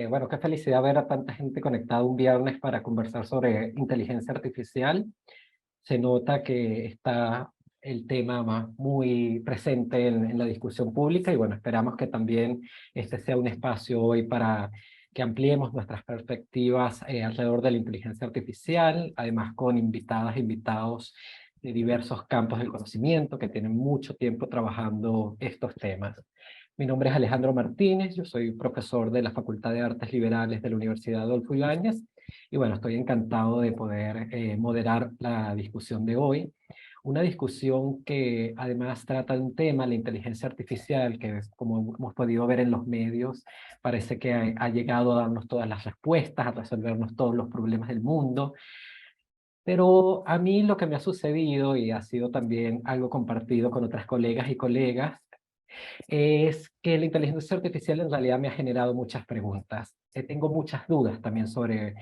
Bueno, qué felicidad ver a tanta gente conectada un viernes para conversar sobre inteligencia artificial. Se nota que está el tema muy presente en la discusión pública y bueno, esperamos que también este sea un espacio hoy para que ampliemos nuestras perspectivas alrededor de la inteligencia artificial, además con invitadas e invitados de diversos campos del conocimiento que tienen mucho tiempo trabajando estos temas. Mi nombre es Alejandro Martínez, yo soy profesor de la Facultad de Artes Liberales de la Universidad Adolfo Ibáñez y bueno, estoy encantado de poder moderar la discusión de hoy. Una discusión que además trata de un tema, la inteligencia artificial, que como hemos podido ver en los medios, parece que ha llegado a darnos todas las respuestas, a resolvernos todos los problemas del mundo. Pero a mí lo que me ha sucedido, y ha sido también algo compartido con otras colegas y colegas, es que la inteligencia artificial en realidad me ha generado muchas preguntas. Tengo muchas dudas también sobre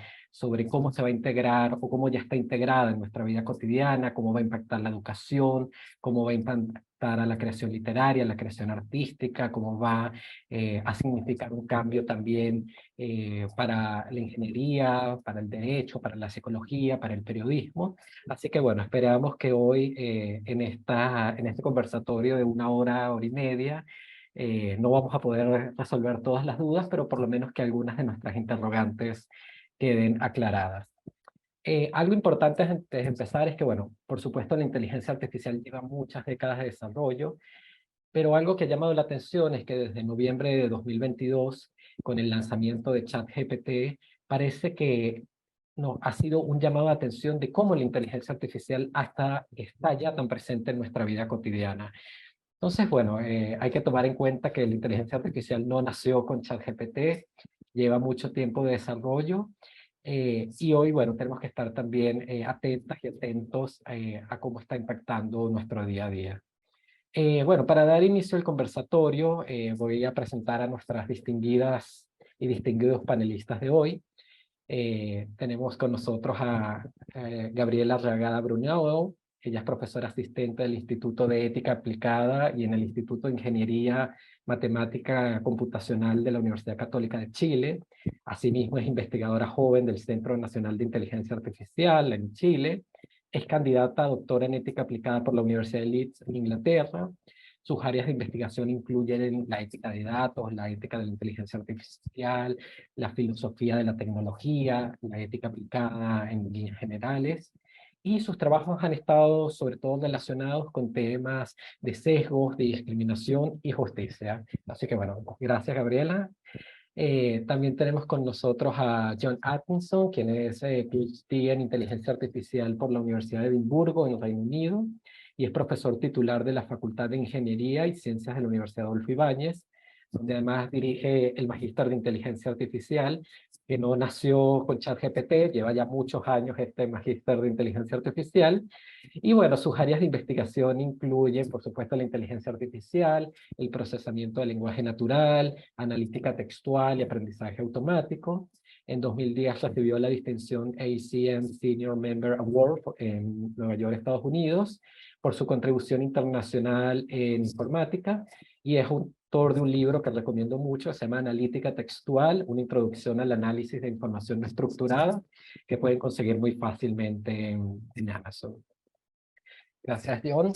cómo se va a integrar o cómo ya está integrada en nuestra vida cotidiana, cómo va a impactar la educación, cómo va a impactar a la creación literaria, la creación artística, cómo va a significar un cambio también para la ingeniería, para el derecho, para la psicología, para el periodismo. Así que bueno, esperamos que hoy en este conversatorio de una hora y media, no vamos a poder resolver todas las dudas, pero por lo menos que algunas de nuestras interrogantes queden aclaradas. Algo importante antes de empezar es que, bueno, por supuesto la inteligencia artificial lleva muchas décadas de desarrollo, pero algo que ha llamado la atención es que desde noviembre de 2022, con el lanzamiento de ChatGPT, parece que no, ha sido un llamado de atención de cómo la inteligencia artificial hasta está ya tan presente en nuestra vida cotidiana. Entonces, bueno, hay que tomar en cuenta que la inteligencia artificial no nació con ChatGPT, lleva mucho tiempo de desarrollo, y hoy, bueno, tenemos que estar también atentas y atentos a cómo está impactando nuestro día a día. Bueno, para dar inicio al conversatorio, voy a presentar a nuestras distinguidas y distinguidos panelistas de hoy. Tenemos con nosotros a Gabriela Reagada Brunao. Ella es profesora asistente del Instituto de Ética Aplicada y en el Instituto de Ingeniería Matemática Computacional de la Universidad Católica de Chile. Asimismo, es investigadora joven del Centro Nacional de Inteligencia Artificial en Chile. Es candidata a doctora en Ética Aplicada por la Universidad de Leeds, en Inglaterra. Sus áreas de investigación incluyen la ética de datos, la ética de la inteligencia artificial, la filosofía de la tecnología, la ética aplicada en líneas generales, y sus trabajos han estado sobre todo relacionados con temas de sesgos, de discriminación y justicia. Así que bueno, gracias Gabriela. También tenemos con nosotros a John Atkinson, quien es PhD en Inteligencia Artificial por la Universidad de Edimburgo, en el Reino Unido, y es profesor titular de la Facultad de Ingeniería y Ciencias de la Universidad Adolfo Ibáñez, donde además dirige el Magíster de Inteligencia Artificial, que no nació con ChatGPT, lleva ya muchos años este Magíster de Inteligencia Artificial, y bueno, sus áreas de investigación incluyen, por supuesto, la inteligencia artificial, el procesamiento del lenguaje natural, analítica textual y aprendizaje automático. En 2010 recibió la distinción ACM Senior Member Award en Nueva York, Estados Unidos, por su contribución internacional en informática, y es autor de un libro que recomiendo mucho, se llama Analítica Textual, una introducción al análisis de información no estructurada, que pueden conseguir muy fácilmente en Amazon. Gracias, John.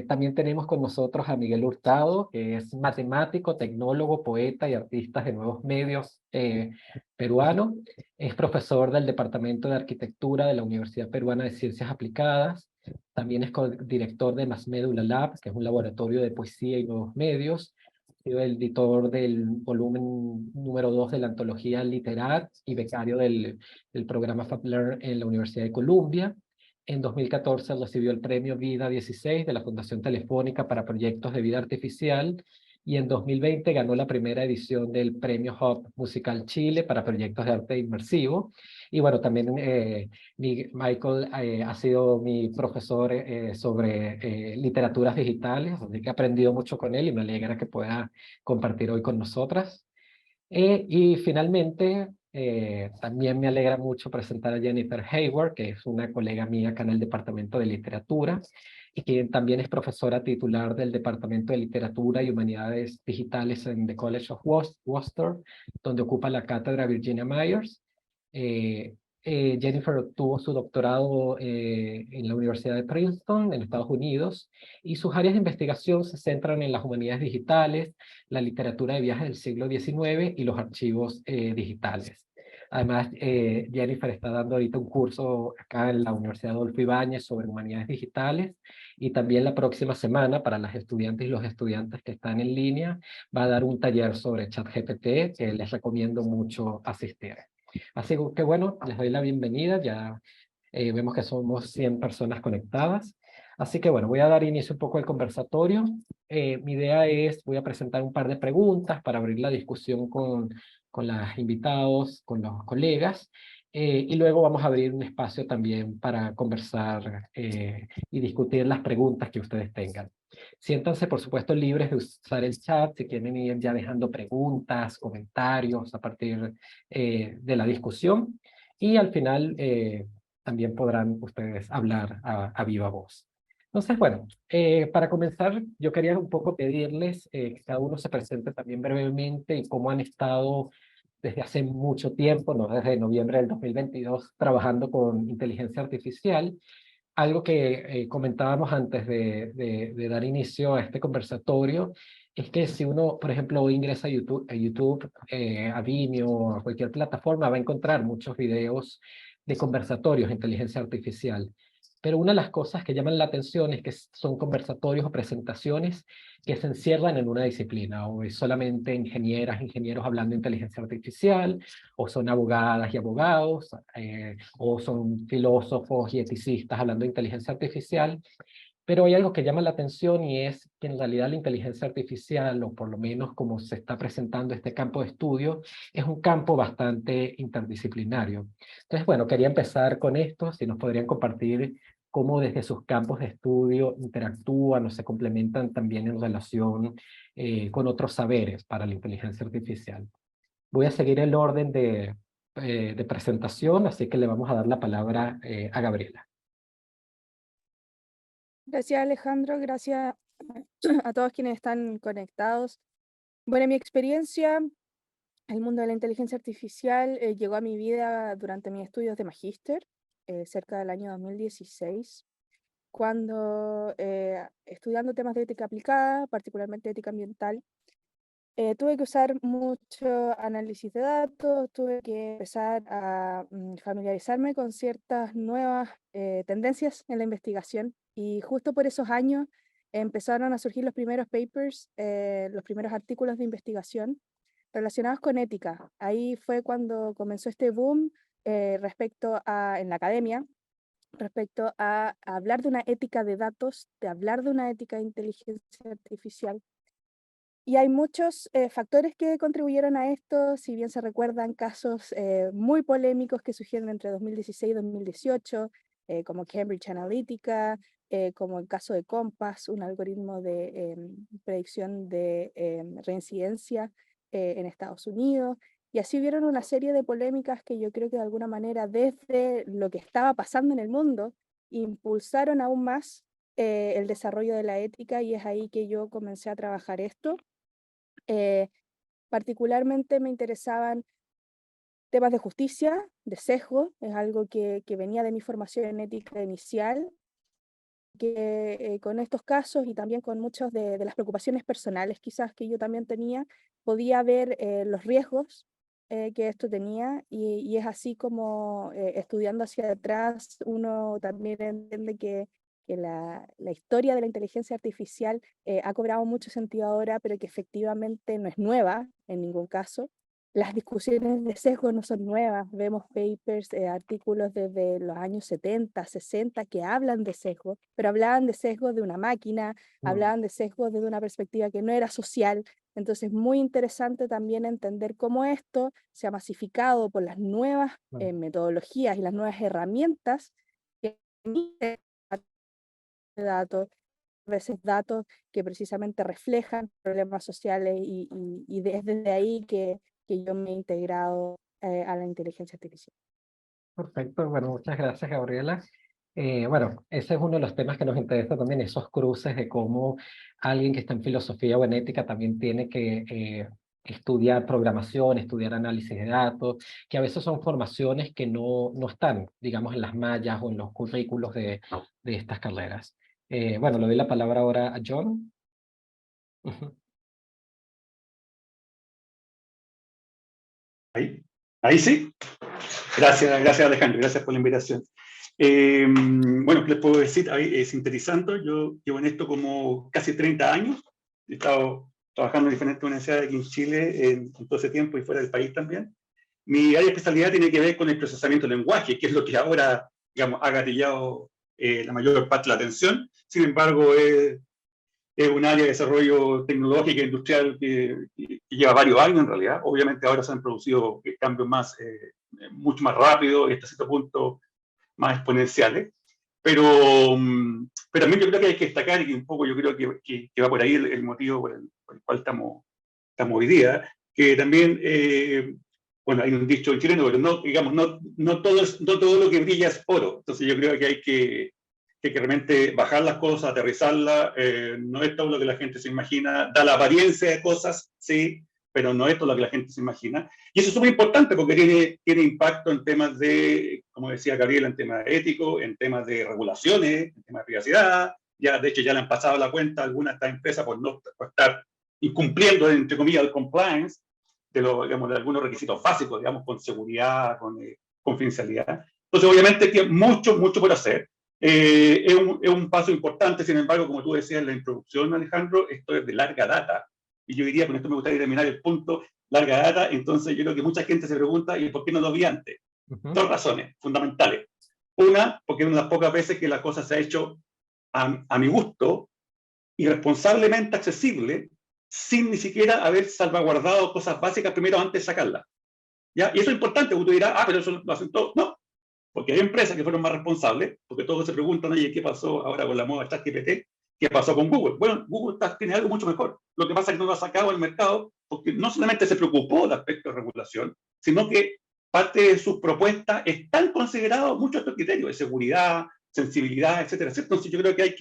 También tenemos con nosotros a Miguel Hurtado, que es matemático, tecnólogo, poeta y artista de nuevos medios peruano. Es profesor del Departamento de Arquitectura de la Universidad Peruana de Ciencias Aplicadas. También es director de Más Médula Lab, que es un laboratorio de poesía y nuevos medios. Ha sido el editor del volumen número 2 de la antología Literat y becario del programa FabLearn en la Universidad de Columbia. En 2014 recibió el premio Vida 16 de la Fundación Telefónica para proyectos de vida artificial, y en 2020 ganó la primera edición del premio Hub Musical Chile para proyectos de arte inmersivo. Y bueno, también Michael ha sido mi profesor sobre literaturas digitales, así que he aprendido mucho con él y me alegra que pueda compartir hoy con nosotras. Y finalmente También me alegra mucho presentar a Jennifer Hayward, que es una colega mía acá en el Departamento de Literatura y que también es profesora titular del Departamento de Literatura y Humanidades Digitales en The College of Worcester, donde ocupa la cátedra Virginia Myers. Eh, Jennifer obtuvo su doctorado en la Universidad de Princeton, en Estados Unidos, y sus áreas de investigación se centran en las humanidades digitales, la literatura de viajes del siglo XIX y los archivos digitales. Además, Jennifer está dando ahorita un curso acá en la Universidad Adolfo Ibáñez sobre humanidades digitales, y también la próxima semana, para las estudiantes y los estudiantes que están en línea, va a dar un taller sobre ChatGPT que les recomiendo mucho asistir. Así que bueno, les doy la bienvenida. Ya vemos que somos 100 personas conectadas. Así que bueno, voy a dar inicio un poco al conversatorio. Mi idea es, voy a presentar un par de preguntas para abrir la discusión con los invitados, con los colegas, y luego vamos a abrir un espacio también para conversar y discutir las preguntas que ustedes tengan. Siéntanse, por supuesto, libres de usar el chat si quieren ir ya dejando preguntas, comentarios a partir de la discusión, y al final también podrán ustedes hablar a viva voz. Entonces, bueno, para comenzar, yo quería un poco pedirles que cada uno se presente también brevemente y cómo han estado desde hace mucho tiempo, no desde noviembre del 2022, trabajando con inteligencia artificial. Algo que comentábamos antes de dar inicio a este conversatorio es que si uno, por ejemplo, hoy ingresa a Vimeo, a cualquier plataforma, va a encontrar muchos videos de conversatorios de inteligencia artificial. Pero una de las cosas que llaman la atención es que son conversatorios o presentaciones que se encierran en una disciplina, o es solamente ingenieras, ingenieros hablando de inteligencia artificial, o son abogadas y abogados, o son filósofos y eticistas hablando de inteligencia artificial. Pero hay algo que llama la atención, y es que en realidad la inteligencia artificial, o por lo menos como se está presentando este campo de estudio, es un campo bastante interdisciplinario. Entonces, bueno, quería empezar con esto, si nos podrían compartir cómo desde sus campos de estudio interactúan o se complementan también en relación con otros saberes para la inteligencia artificial. Voy a seguir el orden de presentación, así que le vamos a dar la palabra a Gabriela. Gracias, Alejandro. Gracias a todos quienes están conectados. Bueno, en mi experiencia, el mundo de la inteligencia artificial llegó a mi vida durante mis estudios de magíster, cerca del año 2016, cuando estudiando temas de ética aplicada, particularmente ética ambiental, tuve que usar mucho análisis de datos, tuve que empezar a familiarizarme con ciertas nuevas tendencias en la investigación, y justo por esos años empezaron a surgir los primeros papers, los primeros artículos de investigación relacionados con ética. Ahí fue cuando comenzó este boom respecto a, en la academia, respecto a hablar de una ética de datos, de hablar de una ética de inteligencia artificial. Y hay muchos factores que contribuyeron a esto. Si bien se recuerdan casos muy polémicos que surgieron entre 2016 y 2018, como Cambridge Analytica, como el caso de Compass, un algoritmo de predicción de reincidencia en Estados Unidos. Y así hubieron una serie de polémicas que yo creo que de alguna manera, desde lo que estaba pasando en el mundo, impulsaron aún más el desarrollo de la ética, y es ahí que yo comencé a trabajar esto. Eh, Particularmente me interesaban temas de justicia, de sesgo, es algo que venía de mi formación en ética inicial, que con estos casos y también con muchas de las preocupaciones personales quizás que yo también tenía, podía ver los riesgos que esto tenía, y es así como estudiando hacia atrás uno también entiende que la historia de la inteligencia artificial ha cobrado mucho sentido ahora, pero que efectivamente no es nueva en ningún caso. Las discusiones de sesgo no son nuevas, vemos papers, artículos desde los años 70, 60 que hablan de sesgo, pero hablaban de sesgo de una máquina, hablaban de sesgo desde una perspectiva que no era social. Entonces, muy interesante también entender cómo esto se ha masificado por las nuevas metodologías y las nuevas herramientas que permiten datos, a veces datos que precisamente reflejan problemas sociales, y desde ahí que yo me he integrado a la inteligencia artificial. Perfecto, bueno, muchas gracias, Gabriela. Bueno, ese es uno de los temas que nos interesa también, esos cruces de cómo alguien que está en filosofía o en ética también tiene que estudiar programación, estudiar análisis de datos, que a veces son formaciones que no están, digamos, en las mallas o en los currículos de estas carreras. Bueno, le doy la palabra ahora a John. Ujú. Ahí sí. Gracias Alejandro, gracias por la invitación. Bueno, ¿qué les puedo decir? Sintetizando, yo llevo en esto como casi 30 años. He estado trabajando en diferentes universidades aquí en Chile en todo ese tiempo y fuera del país también. Mi área de especialidad tiene que ver con el procesamiento del lenguaje, que es lo que ahora, digamos, ha gatillado la mayor parte de la atención. Sin embargo, es un área de desarrollo tecnológico e industrial que lleva varios años en realidad. Obviamente ahora se han producido cambios mucho más rápidos y hasta cierto punto más exponenciales. Pero también yo creo que hay que destacar, y un poco yo creo que va por ahí el motivo por el cual estamos hoy día, que también, bueno, hay un dicho en chileno, pero no, digamos, no todo lo que brilla es oro. Entonces yo creo que hay que realmente bajar las cosas, aterrizarlas, no es todo lo que la gente se imagina, da la apariencia de cosas, sí, pero no es todo lo que la gente se imagina. Y eso es súper importante porque tiene impacto en temas de, como decía Gabriela, en temas éticos, en temas de regulaciones, en temas de privacidad. Ya, de hecho, ya le han pasado la cuenta a algunas de estas empresas por estar incumpliendo, entre comillas, el compliance digamos, de algunos requisitos básicos, digamos, con seguridad, con confidencialidad. Entonces, obviamente, tiene mucho por hacer. Es un paso importante, sin embargo, como tú decías en la introducción, Alejandro, esto es de larga data. Y yo diría, con esto me gustaría terminar el punto, larga data, entonces yo creo que mucha gente se pregunta, ¿y por qué no lo vi antes? Dos razones fundamentales. Una, porque es una de las pocas veces que la cosa se ha hecho a mi gusto, irresponsablemente accesible, sin ni siquiera haber salvaguardado cosas básicas primero antes de sacarlas. ¿Ya? Y eso es importante, porque tú dirás, pero eso lo hacen todos. No, porque hay empresas que fueron más responsables, porque todos se preguntan, oye, ¿qué pasó ahora con la moda ChatGPT? ¿Qué pasó con Google? Bueno, Google tiene algo mucho mejor. Lo que pasa es que no lo ha sacado al mercado porque no solamente se preocupó del aspecto de regulación, sino que parte de sus propuestas están considerados muchos estos criterios de seguridad, sensibilidad, etcétera, etcétera. Entonces yo creo que hay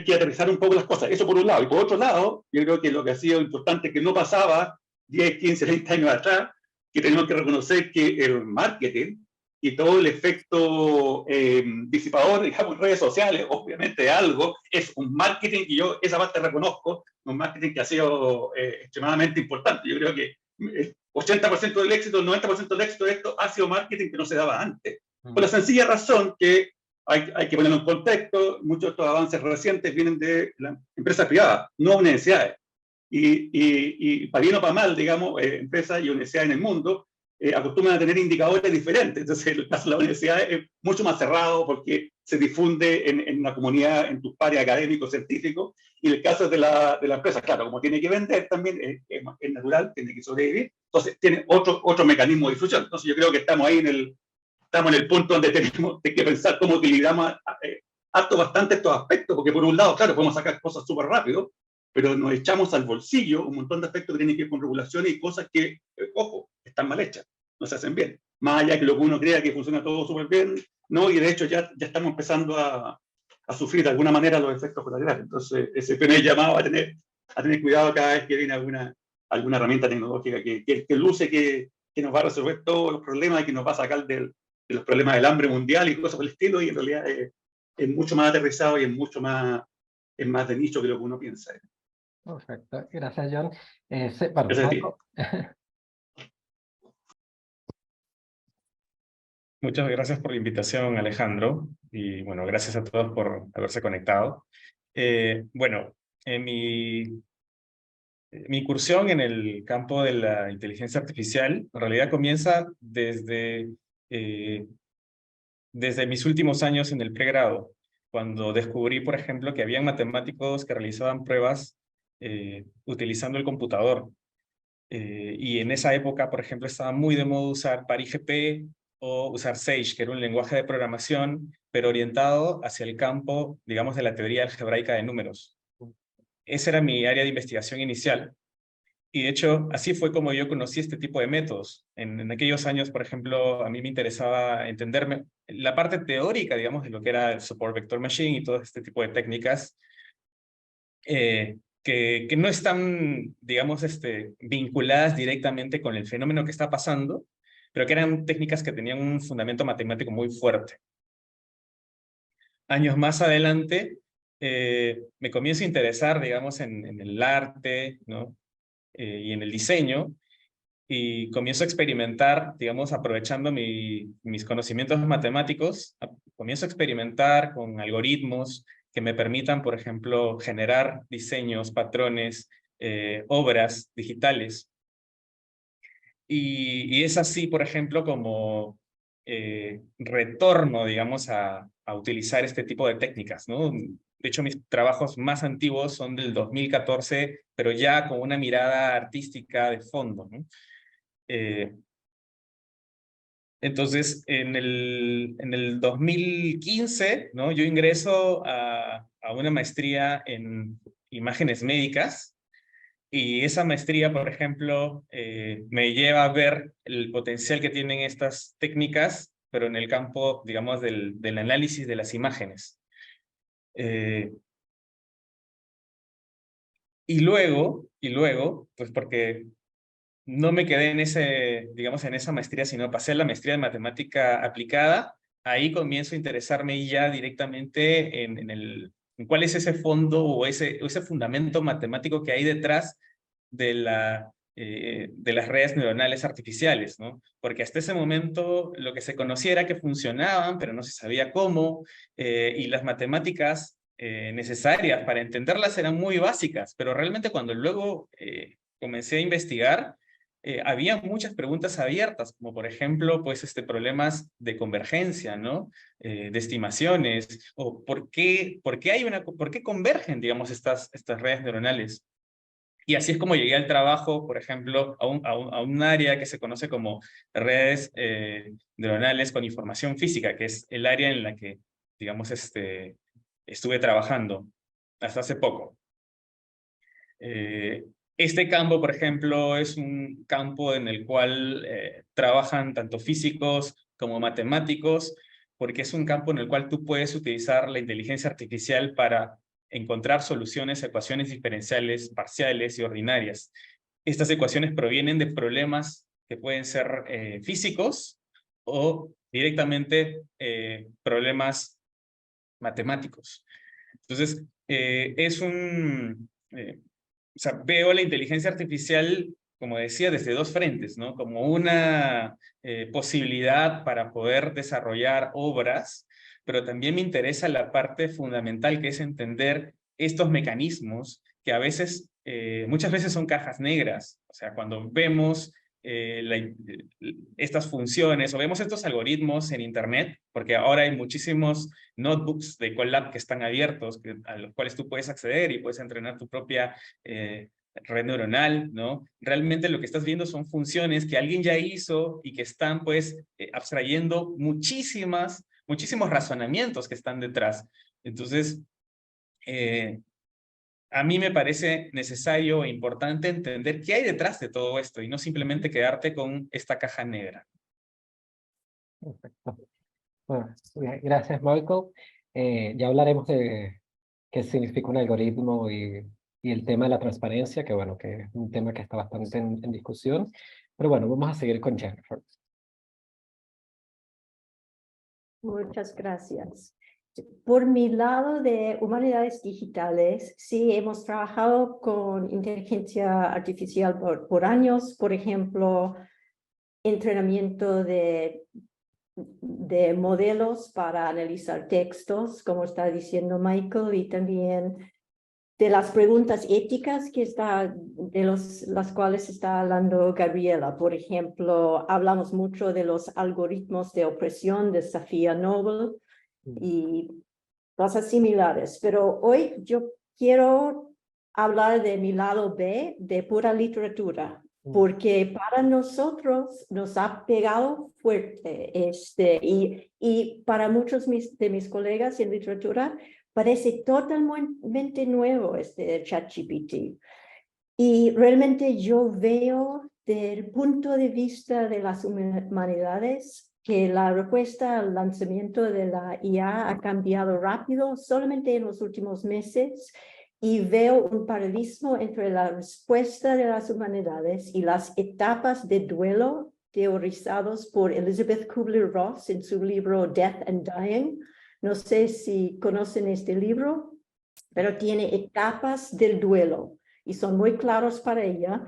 que aterrizar un poco las cosas. Eso por un lado. Y por otro lado, yo creo que lo que ha sido importante que no pasaba 10, 15, 20 años atrás, que tenemos que reconocer que el marketing y todo el efecto disipador, digamos, en redes sociales, obviamente algo, es un marketing, y yo esa parte reconozco, un marketing que ha sido extremadamente importante. Yo creo que el 80% del éxito, el 90% del éxito de esto ha sido marketing que no se daba antes. Por la sencilla razón que hay que ponerlo en contexto, muchos de estos avances recientes vienen de las empresas privadas, no universidades. Y para bien o para mal, digamos, empresas y universidades en el mundo acostumbran a tener indicadores diferentes. Entonces, el caso de la universidad es mucho más cerrado porque se difunde en una comunidad, en tus pares académicos, científicos. Y el caso de la empresa, claro, como tiene que vender también, es natural, tiene que sobrevivir. Entonces, tiene otro mecanismo de difusión. Entonces, yo creo que estamos ahí estamos en el punto donde tenemos que pensar cómo equilibramos bastante estos aspectos, porque por un lado, claro, podemos sacar cosas súper rápido, pero nos echamos al bolsillo un montón de aspectos que tienen que ver con regulaciones y cosas que, ojo, están mal hechas, no se hacen bien. Más allá que lo que uno crea que funciona todo súper bien, no, y de hecho ya estamos empezando a sufrir de alguna manera los efectos colaterales. Entonces, ese primer llamado a tener cuidado cada vez que viene alguna herramienta tecnológica que luce que nos va a resolver todos los problemas y que nos va a sacar de los problemas del hambre mundial y cosas por el estilo, y en realidad es mucho más aterrizado y es más de nicho que lo que uno piensa. Perfecto, gracias, John. Bueno, Gracias a ti. Muchas gracias por la invitación, Alejandro, y bueno, gracias a todos por haberse conectado. Bueno, mi incursión en el campo de la inteligencia artificial en realidad comienza desde mis últimos años en el pregrado, cuando descubrí, por ejemplo, que había matemáticos que realizaban pruebas utilizando el computador. Y en esa época, por ejemplo, estaba muy de moda usar ParyGP o usar Sage, que era un lenguaje de programación, pero orientado hacia el campo, digamos, de la teoría algebraica de números. Esa era mi área de investigación inicial. Y de hecho, así fue como yo conocí este tipo de métodos. En aquellos años, por ejemplo, a mí me interesaba entenderme la parte teórica, digamos, de lo que era el Support Vector Machine y todo este tipo de técnicas que no están, digamos, vinculadas directamente con el fenómeno que está pasando, pero que eran técnicas que tenían un fundamento matemático muy fuerte. Años más adelante, me comienzo a interesar, digamos, en el arte, ¿no? Y en el diseño, y comienzo a experimentar, digamos, aprovechando mis conocimientos matemáticos, comienzo a experimentar con algoritmos que me permitan, por ejemplo, generar diseños, patrones, obras digitales. Y es así, por ejemplo, como retorno, digamos, a utilizar este tipo de técnicas, ¿no? De hecho, mis trabajos más antiguos son del 2014, pero ya con una mirada artística de fondo, ¿no? Entonces, en el 2015, ¿no? Yo ingreso a una maestría en imágenes médicas, y esa maestría, por ejemplo, me lleva a ver el potencial que tienen estas técnicas, pero en el campo, digamos, del análisis de las imágenes. Y luego, pues porque no me quedé en digamos, en esa maestría, sino pasé a la maestría de matemática aplicada. Ahí comienzo a interesarme ya directamente en cuál es ese fondo o ese fundamento matemático que hay detrás de las redes neuronales artificiales, ¿no? Porque hasta ese momento lo que se conocía era que funcionaban, pero no se sabía cómo, y las matemáticas necesarias para entenderlas eran muy básicas, pero realmente cuando luego comencé a investigar, había muchas preguntas abiertas, como por ejemplo, pues, problemas de convergencia, ¿no? De estimaciones, o por qué convergen, digamos, estas redes neuronales. Y así es como llegué al trabajo, por ejemplo, a un área que se conoce como redes neuronales con información física, que es el área en la que, digamos, estuve trabajando hasta hace poco. Este campo, por ejemplo, es un campo en el cual trabajan tanto físicos como matemáticos, porque es un campo en el cual tú puedes utilizar la inteligencia artificial para encontrar soluciones a ecuaciones diferenciales parciales y ordinarias. Estas ecuaciones provienen de problemas que pueden ser físicos o directamente problemas matemáticos. Entonces, o sea, veo la inteligencia artificial, como decía, desde dos frentes, ¿no? Como una posibilidad para poder desarrollar obras, pero también me interesa la parte fundamental, que es entender estos mecanismos que a veces, muchas veces son cajas negras. O sea, cuando vemos estas funciones o vemos estos algoritmos en Internet, porque ahora hay muchísimos notebooks de Colab que están abiertos, a los cuales tú puedes acceder y puedes entrenar tu propia red neuronal, ¿no? Realmente lo que estás viendo son funciones que alguien ya hizo y que están, pues, abstrayendo muchísimos razonamientos que están detrás. Entonces, a mí me parece necesario e importante entender qué hay detrás de todo esto y no simplemente quedarte con esta caja negra. Perfecto. Bueno, gracias, Michael. Ya hablaremos de qué significa un algoritmo y el tema de la transparencia, que bueno, que es un tema que está bastante en discusión. Pero bueno, vamos a seguir con Jennifer. Muchas gracias. Por mi lado de humanidades digitales, sí hemos trabajado con inteligencia artificial por años, por ejemplo, entrenamiento de modelos para analizar textos, como está diciendo Michael, y también de las preguntas éticas de las cuales está hablando Gabriela. Por ejemplo, hablamos mucho de los algoritmos de opresión de Safiya Noble y cosas similares, pero hoy yo quiero hablar de mi lado B, de pura literatura, porque para nosotros nos ha pegado fuerte y para muchos de mis colegas en literatura parece totalmente nuevo ChatGPT. Y realmente yo veo desde el punto de vista de las humanidades que la respuesta al lanzamiento de la IA ha cambiado rápido, solamente en los últimos meses, y veo un paralelismo entre la respuesta de las humanidades y las etapas de duelo teorizados por Elizabeth Kubler-Ross en su libro Death and Dying. No sé si conocen este libro, pero tiene etapas del duelo y son muy claros para ella.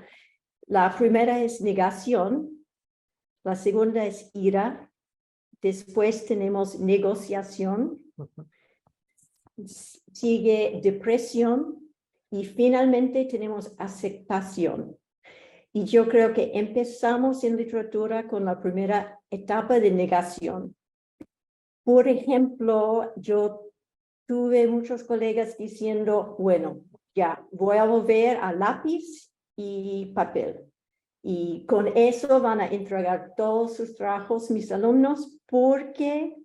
La primera es negación, la segunda es ira, después tenemos negociación, sigue depresión y finalmente tenemos aceptación. Y yo creo que empezamos en literatura con la primera etapa de negación. Por ejemplo, yo tuve muchos colegas diciendo, bueno, ya voy a volver a lápiz y papel. Y con eso van a entregar todos sus trabajos mis alumnos porque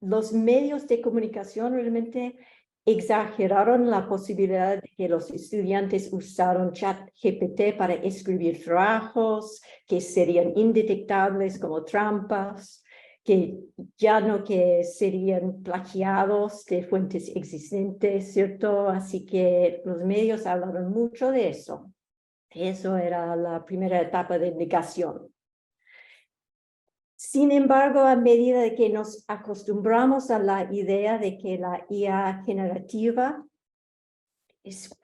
los medios de comunicación realmente exageraron la posibilidad de que los estudiantes usaron ChatGPT para escribir trabajos que serían indetectables como trampas, que ya no que serían plagiados de fuentes existentes, ¿cierto? Así que los medios hablaron mucho de eso. Eso era la primera etapa de negación. Sin embargo, a medida de que nos acostumbramos a la idea de que la IA generativa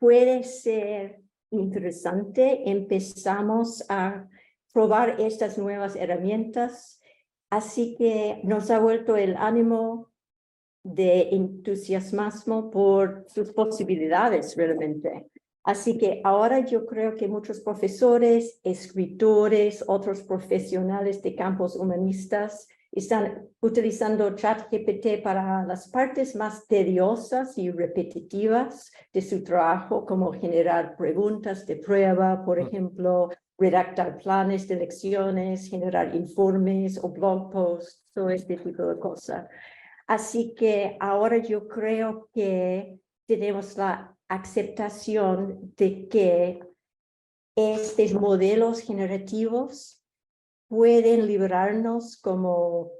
puede ser interesante, empezamos a probar estas nuevas herramientas, así que nos ha vuelto el ánimo de entusiasmo por sus posibilidades realmente. Así que ahora yo creo que muchos profesores, escritores, otros profesionales de campos humanistas están utilizando ChatGPT para las partes más tediosas y repetitivas de su trabajo, como generar preguntas de prueba, por ejemplo, redactar planes de lecciones, generar informes o blog posts, todo este tipo de cosas. Así que ahora yo creo que tenemos la aceptación de que estos modelos generativos pueden librarnos como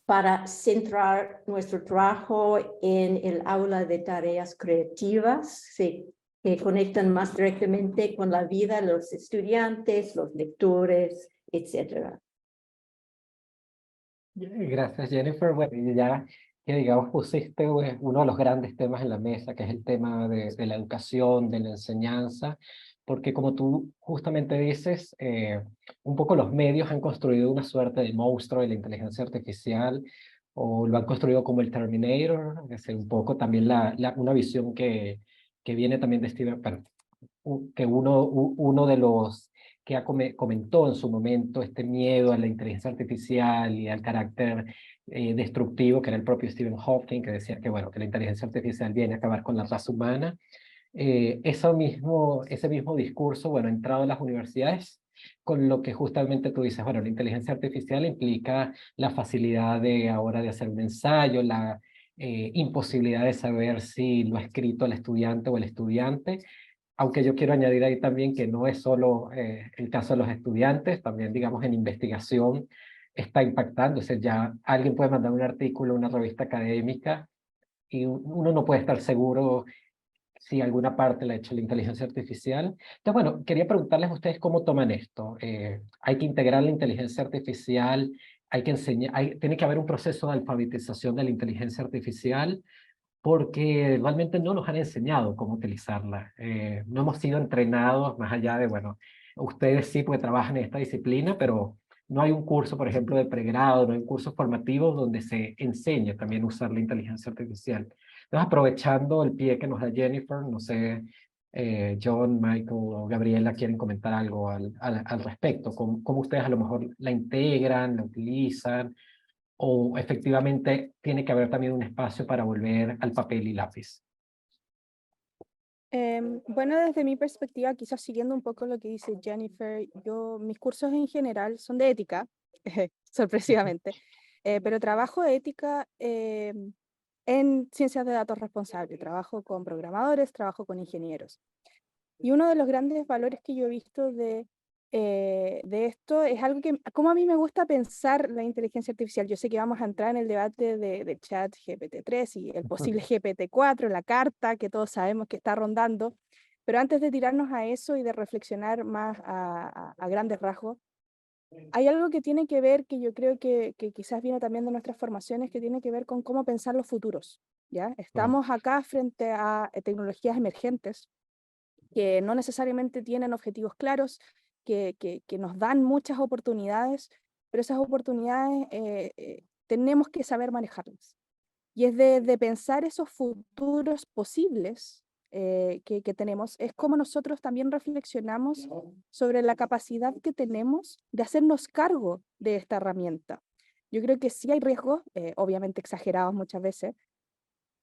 para centrar nuestro trabajo en el aula de tareas creativas, que conectan más directamente con la vida de los estudiantes, los lectores, etc. Gracias, Jennifer. Bueno, y ya que digamos pusiste pues, uno de los grandes temas en la mesa, que es el tema de la educación, de la enseñanza, porque como tú justamente dices, un poco los medios han construido una suerte de monstruo de la inteligencia artificial, o lo han construido como el Terminator, es decir, un poco también una visión que viene también de Steven, bueno, que uno de los que comentó en su momento este miedo a la inteligencia artificial y al carácter destructivo, que era el propio Stephen Hawking, que decía que, bueno, que la inteligencia artificial viene a acabar con la raza humana. Ese mismo discurso, bueno, ha entrado en las universidades, con lo que justamente tú dices, bueno, la inteligencia artificial implica la facilidad de ahora de hacer un ensayo, la imposibilidad de saber si lo ha escrito el estudiante o el estudiante, aunque yo quiero añadir ahí también que no es solo el caso de los estudiantes, también digamos en investigación está impactando, o sea, ya alguien puede mandar un artículo a una revista académica y uno no puede estar seguro si alguna parte la ha hecho la inteligencia artificial. Entonces, bueno, quería preguntarles a ustedes cómo toman esto. ¿Hay que integrar la inteligencia artificial? ¿Hay que enseñar? ¿Tiene que haber un proceso de alfabetización de la inteligencia artificial? Porque realmente no nos han enseñado cómo utilizarla. No hemos sido entrenados más allá de, bueno, ustedes sí porque trabajan en esta disciplina, pero no hay un curso, por ejemplo, de pregrado, no hay un curso formativo donde se enseñe también a usar la inteligencia artificial. Entonces, aprovechando el pie que nos da Jennifer, no sé, John, Michael o Gabriela quieren comentar algo al respecto, cómo ustedes a lo mejor la integran, la utilizan, o efectivamente tiene que haber también un espacio para volver al papel y lápiz. Bueno, desde mi perspectiva, quizás siguiendo un poco lo que dice Jennifer, mis cursos en general son de ética, sorpresivamente, pero trabajo ética en ciencias de datos responsable. Trabajo con programadores, trabajo con ingenieros. Y uno de los grandes valores que yo he visto de esto es algo que, como a mí me gusta pensar la inteligencia artificial. Yo sé que vamos a entrar en el debate de chat GPT-3 y el posible GPT-4, la carta que todos sabemos que está rondando, pero antes de tirarnos a eso y de reflexionar más a grandes rasgos, hay algo que tiene que ver, que yo creo que quizás viene también de nuestras formaciones, que tiene que ver con cómo pensar los futuros, ¿ya? Estamos acá frente a tecnologías emergentes que no necesariamente tienen objetivos claros, que nos dan muchas oportunidades, pero esas oportunidades tenemos que saber manejarlas. Y es de pensar esos futuros posibles que tenemos, es como nosotros también reflexionamos sobre la capacidad que tenemos de hacernos cargo de esta herramienta. Yo creo que sí hay riesgos, obviamente exagerados muchas veces,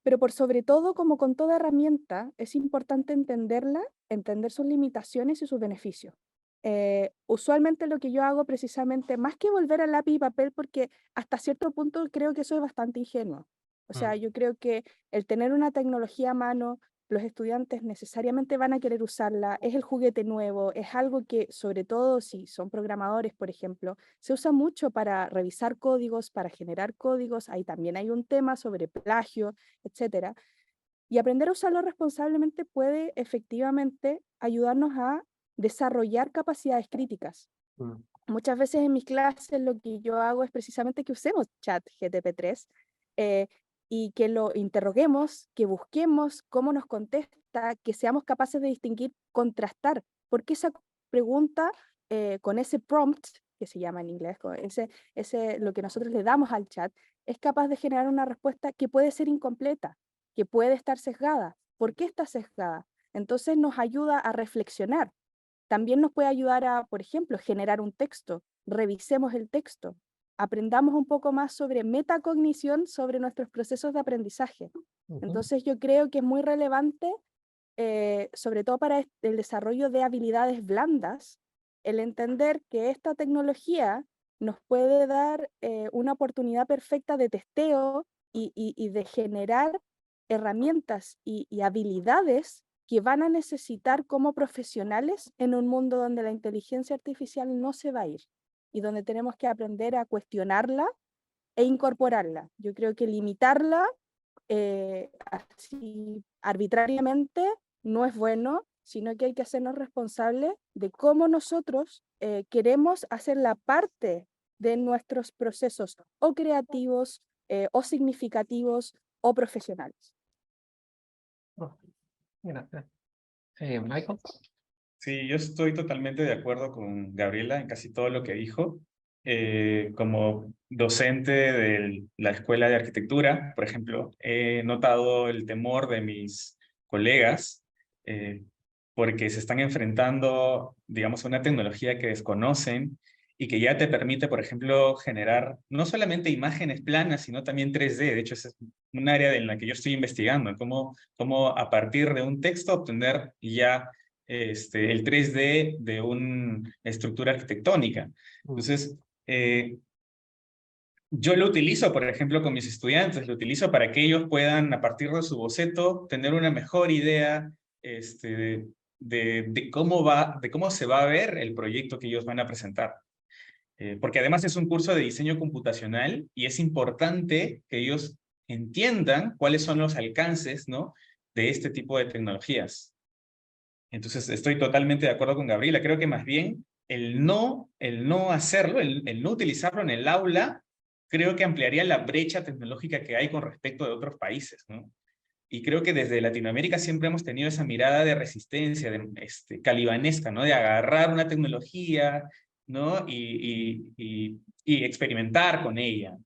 pero por sobre todo, como con toda herramienta, es importante entenderla, entender sus limitaciones y sus beneficios. Usualmente lo que yo hago precisamente, más que volver al lápiz y papel, porque hasta cierto punto creo que eso es bastante ingenuo. O sea, yo creo que el tener una tecnología a mano, los estudiantes necesariamente van a querer usarla, es el juguete nuevo, es algo que, sobre todo si son programadores, por ejemplo, se usa mucho para revisar códigos, para generar códigos. Ahí también hay un tema sobre plagio, etcétera. Y aprender a usarlo responsablemente puede efectivamente ayudarnos a desarrollar capacidades críticas. Muchas veces en mis clases lo que yo hago es precisamente que usemos ChatGPT-3 y que lo interroguemos, que busquemos cómo nos contesta, que seamos capaces de distinguir, contrastar, porque esa pregunta con ese prompt, que se llama en inglés, con lo que nosotros le damos al chat, es capaz de generar una respuesta que puede ser incompleta, que puede estar sesgada. ¿Por qué está sesgada? Entonces nos ayuda a reflexionar. También nos puede ayudar a, por ejemplo, generar un texto. Revisemos el texto. Aprendamos un poco más sobre metacognición, sobre nuestros procesos de aprendizaje. Entonces yo creo que es muy relevante, sobre todo para el desarrollo de habilidades blandas, el entender que esta tecnología nos puede dar una oportunidad perfecta de testeo y de generar herramientas y habilidades que van a necesitar como profesionales en un mundo donde la inteligencia artificial no se va a ir y donde tenemos que aprender a cuestionarla e incorporarla. Yo creo que limitarla así arbitrariamente no es bueno, sino que hay que hacernos responsables de cómo nosotros queremos hacer la parte de nuestros procesos o creativos o significativos o profesionales. Gracias. Michael. Sí, yo estoy totalmente de acuerdo con Gabriela en casi todo lo que dijo. Como docente de la Escuela de Arquitectura, por ejemplo, he notado el temor de mis colegas porque se están enfrentando, digamos, a una tecnología que desconocen y que ya te permite, por ejemplo, generar no solamente imágenes planas, sino también 3D. De hecho, es un área en la que yo estoy investigando, cómo a partir de un texto obtener ya el 3D de una estructura arquitectónica. Entonces, yo lo utilizo, por ejemplo, con mis estudiantes, lo utilizo para que ellos puedan, a partir de su boceto, tener una mejor idea de cómo se va a ver el proyecto que ellos van a presentar. Porque además es un curso de diseño computacional y es importante que ellos entiendan cuáles son los alcances, ¿no?, de este tipo de tecnologías. Entonces estoy totalmente de acuerdo con Gabriela. Creo que más bien el no hacerlo, el no utilizarlo en el aula, creo que ampliaría la brecha tecnológica que hay con respecto de otros países, ¿no? Y creo que desde Latinoamérica siempre hemos tenido esa mirada de resistencia, calibanesca, ¿no? De agarrar una tecnología, ¿no? Y experimentar con ella.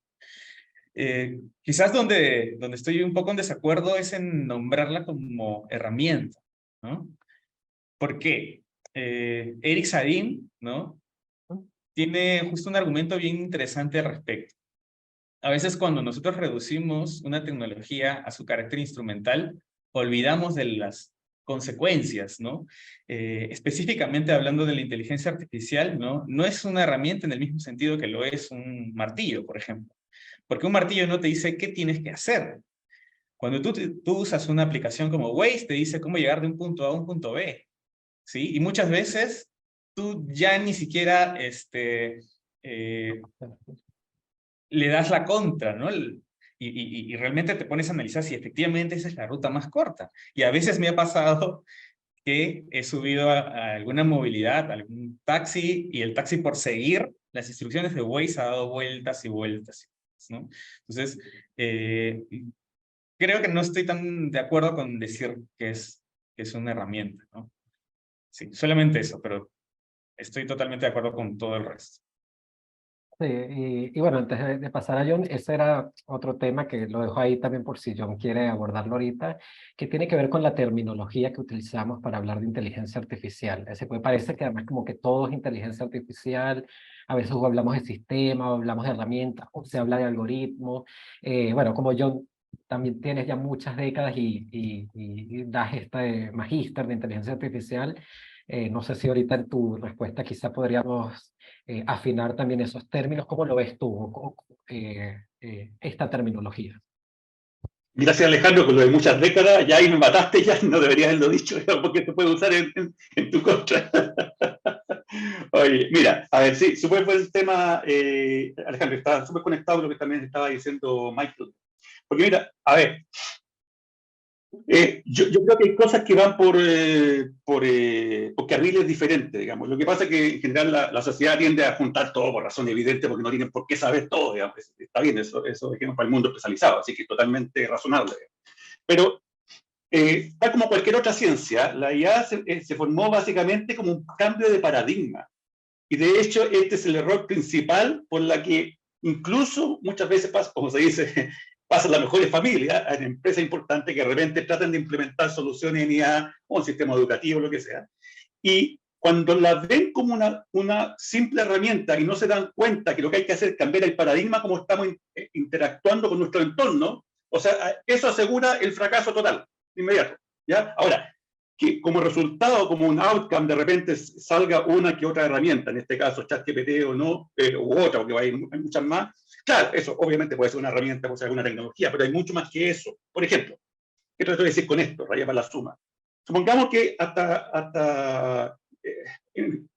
Quizás donde estoy un poco en desacuerdo es en nombrarla como herramienta, ¿no? ¿Por qué? Eric Sadin, ¿no?, tiene justo un argumento bien interesante al respecto. A veces cuando nosotros reducimos una tecnología a su carácter instrumental, olvidamos de las consecuencias, ¿no? Específicamente hablando de la inteligencia artificial, ¿no? No es una herramienta en el mismo sentido que lo es un martillo, por ejemplo. Porque un martillo no te dice qué tienes que hacer. Cuando tú usas una aplicación como Waze, te dice cómo llegar de un punto A a un punto B, ¿sí? Y muchas veces tú ya ni siquiera le das la contra, ¿no? Y realmente te pones a analizar si efectivamente esa es la ruta más corta. Y a veces me ha pasado que he subido a alguna movilidad, a algún taxi, y el taxi por seguir las instrucciones de Waze ha dado vueltas y vueltas, ¿no? Entonces, creo que no estoy tan de acuerdo con decir que es una herramienta, ¿no? Sí, solamente eso, pero estoy totalmente de acuerdo con todo el resto. Sí, y bueno, antes de pasar a John, ese era otro tema que lo dejo ahí también por si John quiere abordarlo ahorita, que tiene que ver con la terminología que utilizamos para hablar de inteligencia artificial. Ese pues parece que además como que todo es inteligencia artificial, a veces hablamos de sistema, o hablamos de herramientas, o se habla de algoritmos. Bueno, como John también tienes ya muchas décadas y das este magíster de inteligencia artificial, no sé si ahorita en tu respuesta quizá podríamos afinar también esos términos. ¿Cómo lo ves tú, esta terminología? Gracias, Alejandro, con lo de muchas décadas. Ya ahí me mataste, ya no deberías haberlo dicho, porque te puede usar en tu contra. Oye, mira, a ver, sí, súper buen tema, Alejandro, está súper conectado con lo que también estaba diciendo Michael. Porque mira, a ver, yo creo que hay cosas que van por carriles diferentes, digamos. Lo que pasa es que en general la sociedad tiende a juntar todo por razón evidente, porque no tienen por qué saber todo, digamos. Está bien, eso dijimos para el mundo especializado, así que totalmente razonable. Pero, tal como cualquier otra ciencia, la IA se formó básicamente como un cambio de paradigma. Y de hecho, este es el error principal por la que incluso muchas veces pasa, como se dice, pasa en las mejores familias, en empresas importantes que de repente tratan de implementar soluciones en IA o un sistema educativo, lo que sea. Y cuando la ven como una simple herramienta y no se dan cuenta que lo que hay que hacer es cambiar el paradigma como estamos interactuando con nuestro entorno, o sea, eso asegura el fracaso total, inmediato. ¿Ya? Ahora, que como resultado, como un outcome, de repente salga una que otra herramienta, en este caso ChatGPT o no, u otra, porque hay muchas más. Claro, eso obviamente puede ser una herramienta, puede ser alguna tecnología, pero hay mucho más que eso. Por ejemplo, ¿qué trato de decir con esto? Raya para la suma. Supongamos que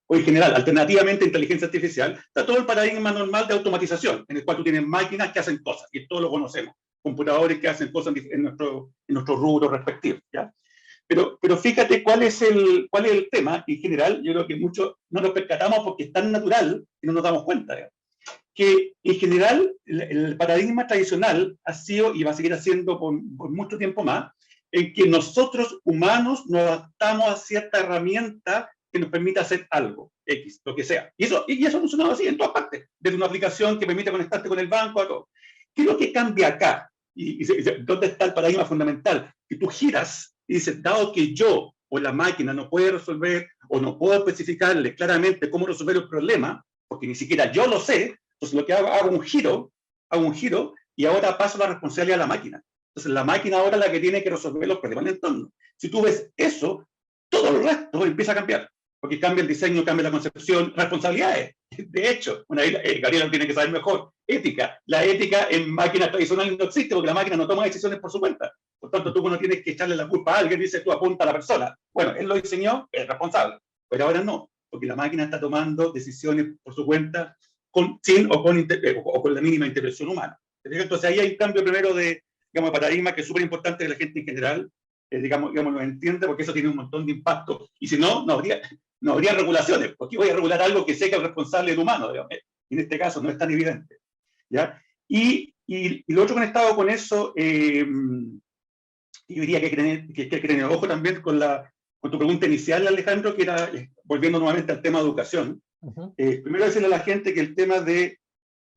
o en general, alternativamente a inteligencia artificial, está todo el paradigma normal de automatización, en el cual tú tienes máquinas que hacen cosas, y todos lo conocemos, computadores que hacen cosas en nuestro rubro respectivo, ¿ya? Pero fíjate cuál es el tema. En general, yo creo que muchos no nos percatamos porque es tan natural que no nos damos cuenta. ¿Ya? Que en general el paradigma tradicional ha sido y va a seguir haciendo por mucho tiempo más, en que nosotros humanos nos adaptamos a cierta herramienta que nos permita hacer algo, X, lo que sea. Y eso ha funcionado así en todas partes, desde una aplicación que permite conectarte con el banco a todo. ¿Qué es lo que cambia acá? Y ¿dónde está el paradigma fundamental? Que tú giras y dices, dado que yo o la máquina no puede resolver o no puedo especificarle claramente cómo resolver el problema, porque ni siquiera yo lo sé, entonces lo que hago un giro y ahora paso la responsabilidad a la máquina. Entonces la máquina ahora es la que tiene que resolver los problemas del entorno. Si tú ves eso, todo el resto empieza a cambiar, porque cambia el diseño, cambia la concepción, responsabilidades. De hecho, Gabriela tiene que saber mejor, ética. La ética en máquinas tradicionales no existe porque la máquina no toma decisiones por su cuenta. Por tanto, tú no tienes que echarle la culpa a alguien, dice tú apunta a la persona. Bueno, él lo diseñó, es responsable, pero ahora no, porque la máquina está tomando decisiones por su cuenta sin o con la mínima intervención humana. Entonces ahí hay un cambio primero de paradigma que es súper importante que la gente en general lo entiende, porque eso tiene un montón de impacto. Y si no, no habría regulaciones, porque voy a regular algo que sé que es responsable del humano, digamos. En este caso no es tan evidente. ¿Ya? Y lo otro conectado con eso, yo diría que hay que tener ojo también con tu pregunta inicial, Alejandro, que era, volviendo nuevamente al tema de educación. Primero decirle a la gente que el tema de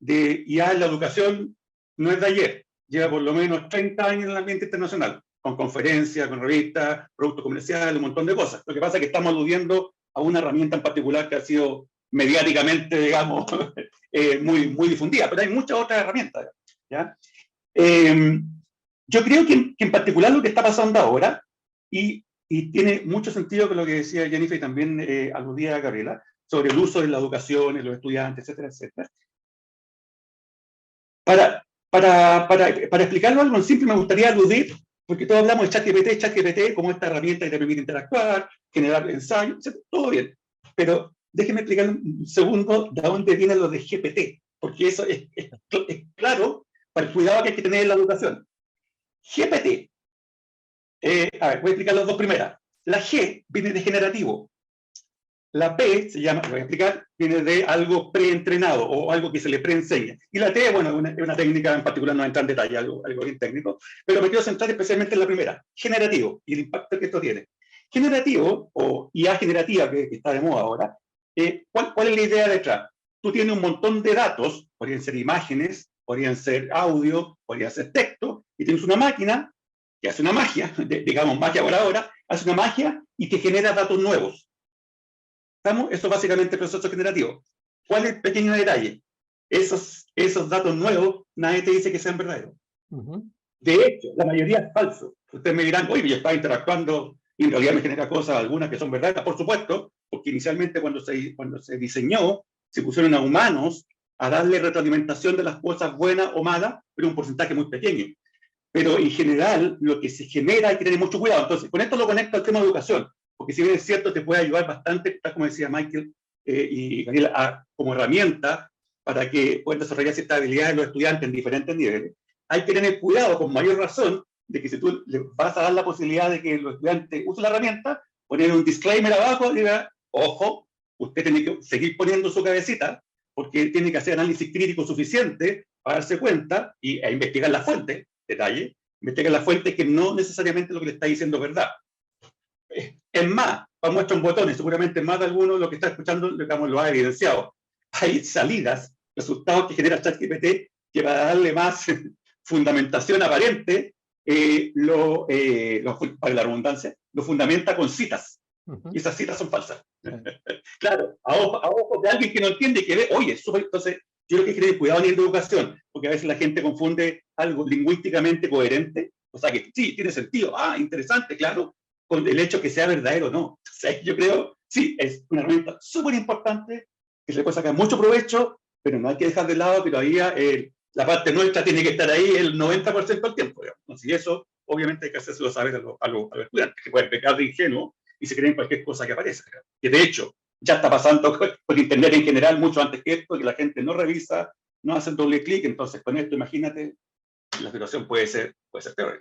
IA en la educación no es de ayer, lleva por lo menos 30 años en el ambiente internacional, con conferencias, con revistas, productos comerciales, un montón de cosas. Lo que pasa es que estamos aludiendo a una herramienta en particular que ha sido mediáticamente, digamos, muy difundida, pero hay muchas otras herramientas. ¿Ya? Yo creo que en particular lo que está pasando ahora, y tiene mucho sentido con lo que decía Jennifer y también aludía a Gabriela, sobre el uso de la educación, en los estudiantes, etcétera, etcétera. Para explicarlo algo en simple, me gustaría aludir, porque todos hablamos de ChatGPT como esta herramienta que te permite interactuar, generar ensayos, etc. Todo bien. Pero déjenme explicar un segundo de dónde vienen los de GPT, porque eso es claro para el cuidado que hay que tener en la educación. GPT, a ver, voy a explicar las dos primeras. La G viene de generativo. La P se llama, voy a explicar, viene de algo preentrenado o algo que se le preenseña. Y la T, bueno, es una técnica en particular, no entra en detalle, algo bien técnico, pero me quiero centrar especialmente en la primera, generativo, y el impacto que esto tiene. Generativo, o IA generativa, que está de moda ahora, ¿cuál es la idea detrás? Tú tienes un montón de datos, podrían ser imágenes, podrían ser audio, podrían ser texto, y tienes una máquina que hace una magia, digamos magia por ahora, hace una magia y te genera datos nuevos. ¿Estamos? Eso es básicamente el proceso generativo. ¿Cuál es el pequeño detalle? Esos datos nuevos, nadie te dice que sean verdaderos. De hecho, la mayoría es falso. Ustedes me dirán, oye, yo estaba interactuando y en realidad me genera cosas, algunas que son verdaderas, por supuesto, porque inicialmente cuando se diseñó, se pusieron a humanos a darle retroalimentación de las cosas buenas o malas, pero un porcentaje muy pequeño. Pero en general, lo que se genera hay que tener mucho cuidado. Entonces, con esto lo conecto al tema de educación, porque si bien es cierto, te puede ayudar bastante, tal como decía Michael y Gabriela, como herramienta para que puedan desarrollar ciertas habilidades los estudiantes en diferentes niveles. Hay que tener cuidado, con mayor razón, de que si tú le vas a dar la posibilidad de que los estudiantes usen la herramienta, poner un disclaimer abajo y diga, ojo, usted tiene que seguir poniendo su cabecita, porque tiene que hacer análisis crítico suficiente para darse cuenta e investigar la fuente, detalle, investigar la fuente que no necesariamente lo que le está diciendo es verdad. Es más, para muestra un botón, y seguramente más de alguno lo que está escuchando, digamos, lo ha evidenciado. Hay salidas, resultados que genera ChatGPT que para darle más fundamentación aparente, para la redundancia, lo fundamenta con citas. Y esas citas son falsas. Claro, a ojo de alguien que no entiende y que ve, oye, entonces yo creo que hay que tener cuidado en la educación, porque a veces la gente confunde algo lingüísticamente coherente, o sea que sí, tiene sentido, interesante, claro, con el hecho que sea verdadero o no. O sea, yo creo, sí, es una herramienta súper importante, que se le puede sacar mucho provecho, pero no hay que dejar de lado que todavía la parte nuestra tiene que estar ahí el 90% del tiempo, digamos. Y eso, obviamente, hay que hacérselo saber a los estudiantes, que pueden pecar de ingenuo y se creen cualquier cosa que aparece. Que de hecho, ya está pasando con Internet en general mucho antes que esto, que la gente no revisa, no hace doble clic, entonces con esto, imagínate, la situación puede ser peor.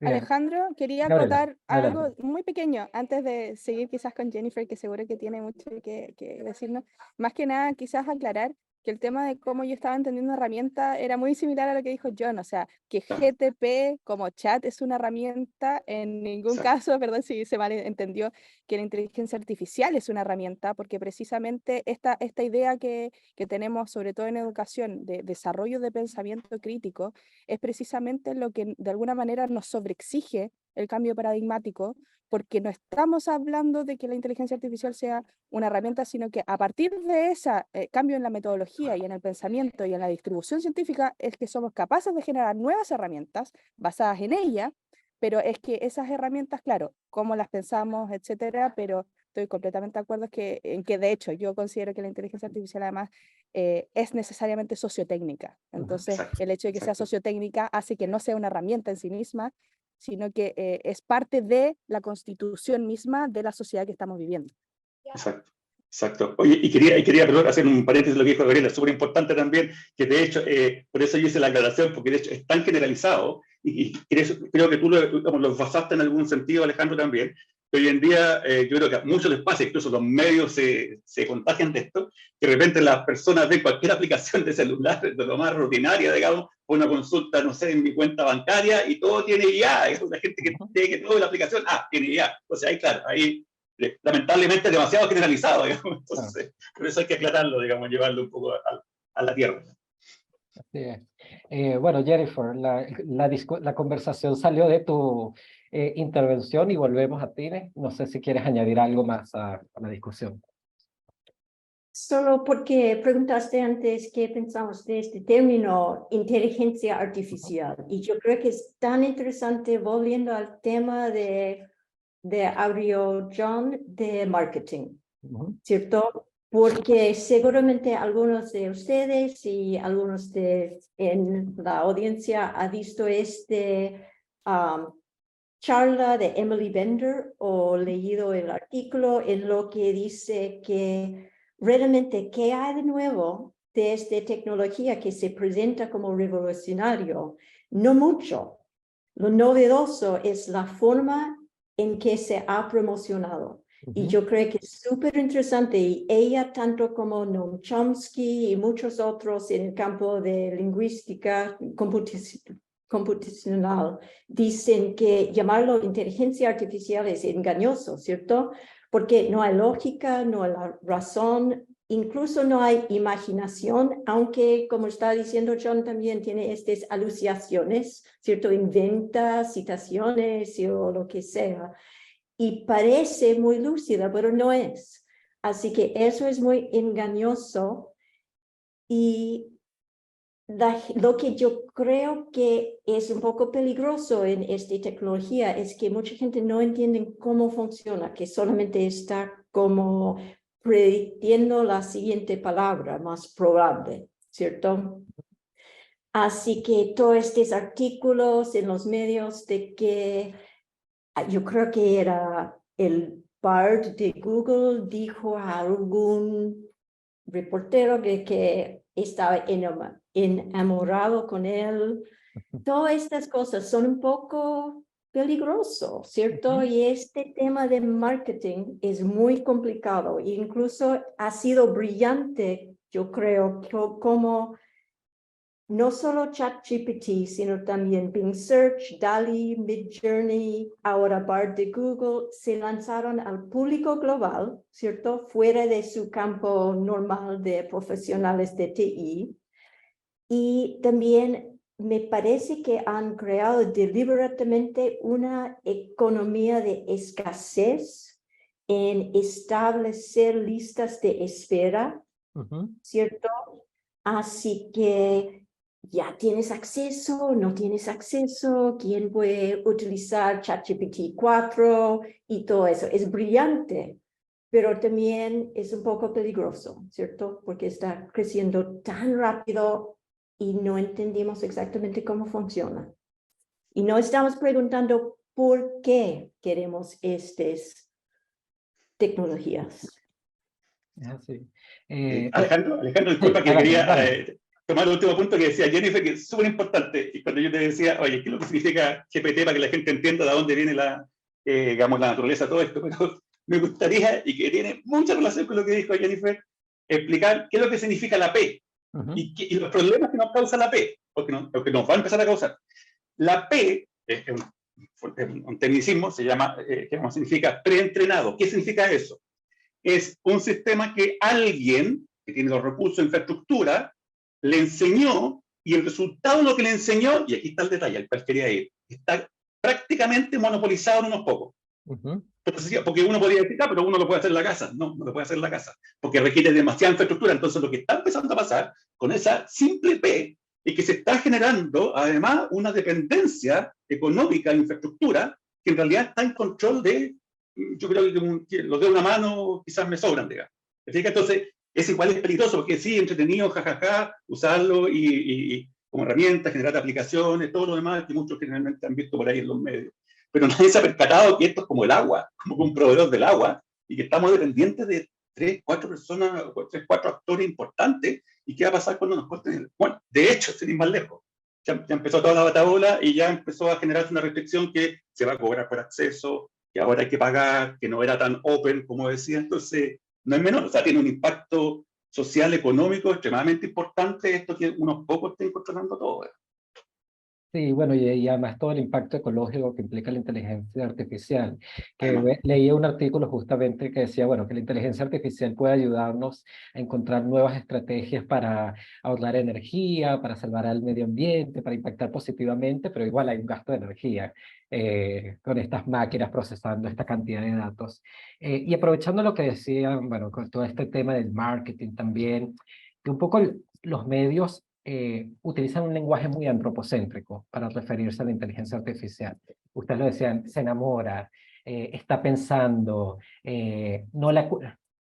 Alejandro, quería Gabriela, acotar adelante. algo muy pequeño antes de seguir quizás con Jennifer, que seguro que tiene mucho que decirnos. Más que nada, quizás aclarar que el tema de cómo yo estaba entendiendo una herramienta era muy similar a lo que dijo John, o sea, que GTP como chat es una herramienta, en ningún caso, perdón si se malentendió, que la inteligencia artificial es una herramienta, porque precisamente esta idea que tenemos, sobre todo en educación, de desarrollo de pensamiento crítico, es precisamente lo que de alguna manera nos sobreexige el cambio paradigmático, porque no estamos hablando de que la inteligencia artificial sea una herramienta, sino que a partir de ese cambio en la metodología y en el pensamiento y en la distribución científica es que somos capaces de generar nuevas herramientas basadas en ella, pero es que esas herramientas, claro, cómo las pensamos, etcétera, pero estoy completamente de acuerdo en que de hecho yo considero que la inteligencia artificial además es necesariamente sociotécnica. Entonces, el hecho de que sea sociotécnica hace que no sea una herramienta en sí misma, sino que es parte de la constitución misma de la sociedad que estamos viviendo. Exacto. Oye, y quería perdón, hacer un paréntesis de lo que dijo Gabriela, súper importante también, que de hecho, por eso yo hice la aclaración, porque de hecho es tan generalizado, y creo que tú lo basaste en algún sentido, Alejandro, también, que hoy en día yo creo que a muchos les pasa, incluso los medios se contagian de esto, que de repente las personas ven cualquier aplicación de celular, de lo más rutinaria, digamos, una consulta, no sé, en mi cuenta bancaria, y todo tiene IA, es la gente que tiene que todo la aplicación, tiene IA. O sea, ahí claro, ahí lamentablemente demasiado generalizado, digamos. Entonces, por eso hay que aclararlo, digamos, llevarlo un poco a la tierra. Así es. Bueno, Jennifer, la conversación salió de tu intervención y volvemos a ti. No sé si quieres añadir algo más a la discusión. Solo porque preguntaste antes qué pensamos de este término inteligencia artificial. Y yo creo que es tan interesante, volviendo al tema de audio, John, de marketing, ¿cierto? porque seguramente algunos de ustedes y algunos en la audiencia ha visto charla de Emily Bender o leído el artículo en lo que dice que realmente qué hay de nuevo de esta tecnología que se presenta como revolucionario. No mucho. Lo novedoso es la forma en que se ha promocionado. Y yo creo que es súper interesante, y ella, tanto como Noam Chomsky y muchos otros en el campo de lingüística computacional, dicen que llamarlo inteligencia artificial es engañoso, ¿cierto? Porque no hay lógica, no hay razón, incluso no hay imaginación, aunque, como está diciendo John, también tiene estas alucinaciones, ¿cierto? Inventa citaciones o lo que sea. Y parece muy lúcida, pero no es. Así que eso es muy engañoso. Y lo que yo creo que es un poco peligroso en esta tecnología es que mucha gente no entiende cómo funciona, que solamente está como prediciendo la siguiente palabra más probable, ¿cierto? Así que todos estos artículos en los medios de que yo creo que era el Bard de Google, dijo a algún reportero que estaba enamorado con él. Todas estas cosas son un poco peligrosos, ¿cierto? Y este tema de marketing es muy complicado e incluso ha sido brillante, yo creo, como no solo ChatGPT, sino también Bing Search, DALL-E, Midjourney, ahora Bard de Google, se lanzaron al público global, ¿cierto? Fuera de su campo normal de profesionales de TI. Y también me parece que han creado deliberadamente una economía de escasez en establecer listas de espera, ¿cierto? Así que ya tienes acceso, no tienes acceso, quién puede utilizar ChatGPT 4 y todo eso. Es brillante, pero también es un poco peligroso, ¿cierto? Porque está creciendo tan rápido y no entendimos exactamente cómo funciona. Y no estamos preguntando por qué queremos estas tecnologías. Sí. Alejandro, disculpa que dale, quería dale. tomar el último punto que decía Jennifer, que es súper importante. Y cuando yo te decía, oye, ¿qué es lo que significa GPT para que la gente entienda de dónde viene digamos, la naturaleza de todo esto? Pero me gustaría, y que tiene mucha relación con lo que dijo Jennifer, explicar qué es lo que significa la P y los problemas que nos causa la P, porque lo que nos va a empezar a causar. La P es un tecnicismo, se llama, significa preentrenado. ¿Qué significa eso? Es un sistema que alguien que tiene los recursos de infraestructura le enseñó, y el resultado de lo que le enseñó, y aquí está el detalle al cual quería ir, está prácticamente monopolizado en unos pocos. Entonces, porque uno podría decir, pero uno lo puede hacer en la casa. No, no lo puede hacer en la casa, porque requiere demasiada infraestructura. Entonces, lo que está empezando a pasar con esa simple P es que se está generando, además, una dependencia económica de infraestructura que en realidad está en control de, yo creo que los de una mano quizás me sobran, digamos. Entonces, es igual, es peligroso, porque sí, entretenido, jajaja, usarlo y como herramienta, generar aplicaciones, todo lo demás que muchos generalmente han visto por ahí en los medios. Pero nadie se ha percatado que esto es como el agua, como un proveedor del agua, y que estamos dependientes de 3, 4 personas, 3, 4 actores importantes, y qué va a pasar cuando nos corten. Bueno, de hecho, sin ir más lejos, ya empezó toda la batabola y ya empezó a generarse una restricción que se va a cobrar por acceso, que ahora hay que pagar, que no era tan open como decía. Entonces, no es menor, o sea, tiene un impacto social, económico extremadamente importante esto que unos pocos estén controlando todo. Sí, bueno, y además todo el impacto ecológico que implica la inteligencia artificial. Además, Leí un artículo justamente que decía, bueno, que la inteligencia artificial puede ayudarnos a encontrar nuevas estrategias para ahorrar energía, para salvar al medio ambiente, para impactar positivamente, pero igual hay un gasto de energía con estas máquinas procesando esta cantidad de datos. Y aprovechando lo que decían, bueno, con todo este tema del marketing también, que un poco los medios utilizan un lenguaje muy antropocéntrico para referirse a la inteligencia artificial. Ustedes lo decían, se enamora, está pensando,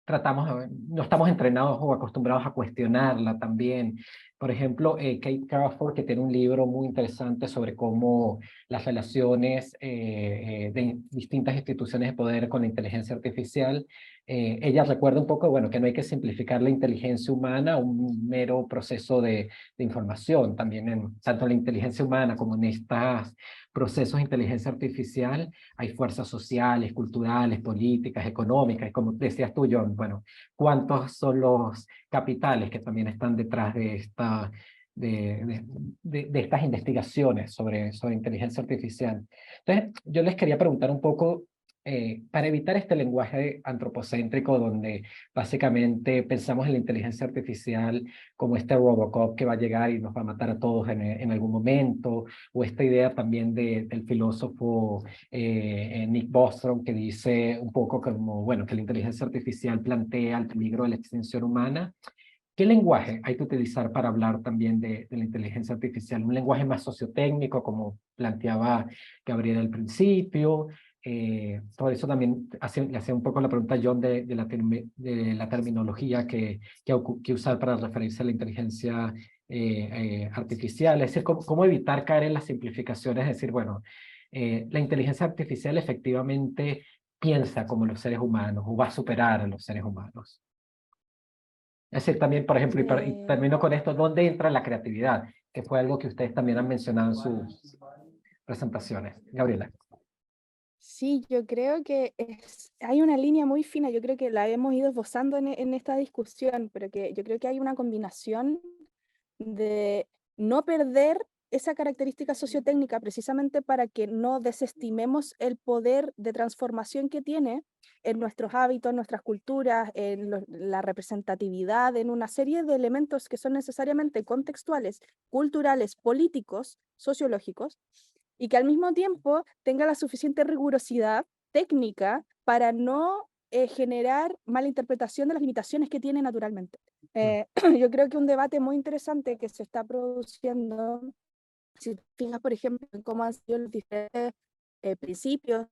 no estamos entrenados o acostumbrados a cuestionarla también. Por ejemplo, Kate Crawford, que tiene un libro muy interesante sobre cómo las relaciones de distintas instituciones de poder con la inteligencia artificial, ella recuerda un poco, bueno, que no hay que simplificar la inteligencia humana a un mero proceso de información. También tanto en la inteligencia humana como en estos procesos de inteligencia artificial, hay fuerzas sociales, culturales, políticas, económicas, y como decías tú, John, bueno, ¿cuántos son los capitales que también están detrás de de estas investigaciones sobre inteligencia artificial? Entonces, yo les quería preguntar un poco, para evitar este lenguaje antropocéntrico donde básicamente pensamos en la inteligencia artificial como este Robocop que va a llegar y nos va a matar a todos en algún momento, o esta idea también del filósofo Nick Bostrom, que dice un poco como, bueno, que la inteligencia artificial plantea el peligro de la extinción humana. ¿Qué lenguaje hay que utilizar para hablar también de la inteligencia artificial? ¿Un lenguaje más sociotécnico, como planteaba Gabriel al principio? Por eso también le hacía un poco la pregunta a John de la terminología que usar para referirse a la inteligencia artificial. Es decir, cómo evitar caer en las simplificaciones, es decir, bueno, la inteligencia artificial efectivamente piensa como los seres humanos o va a superar a los seres humanos. Es decir, también, por ejemplo, y termino con esto, ¿dónde entra la creatividad? Que fue algo que ustedes también han mencionado en sus presentaciones. Gabriela. Sí, yo creo que hay una línea muy fina, yo creo que la hemos ido esbozando en esta discusión, pero que yo creo que hay una combinación de no perder esa característica sociotécnica precisamente para que no desestimemos el poder de transformación que tiene en nuestros hábitos, en nuestras culturas, en la representatividad, en una serie de elementos que son necesariamente contextuales, culturales, políticos, sociológicos, y que al mismo tiempo tenga la suficiente rigurosidad técnica para no generar mala interpretación de las limitaciones que tiene naturalmente. Yo creo que un debate muy interesante que se está produciendo, si te fijas, por ejemplo, en cómo han sido los diferentes principios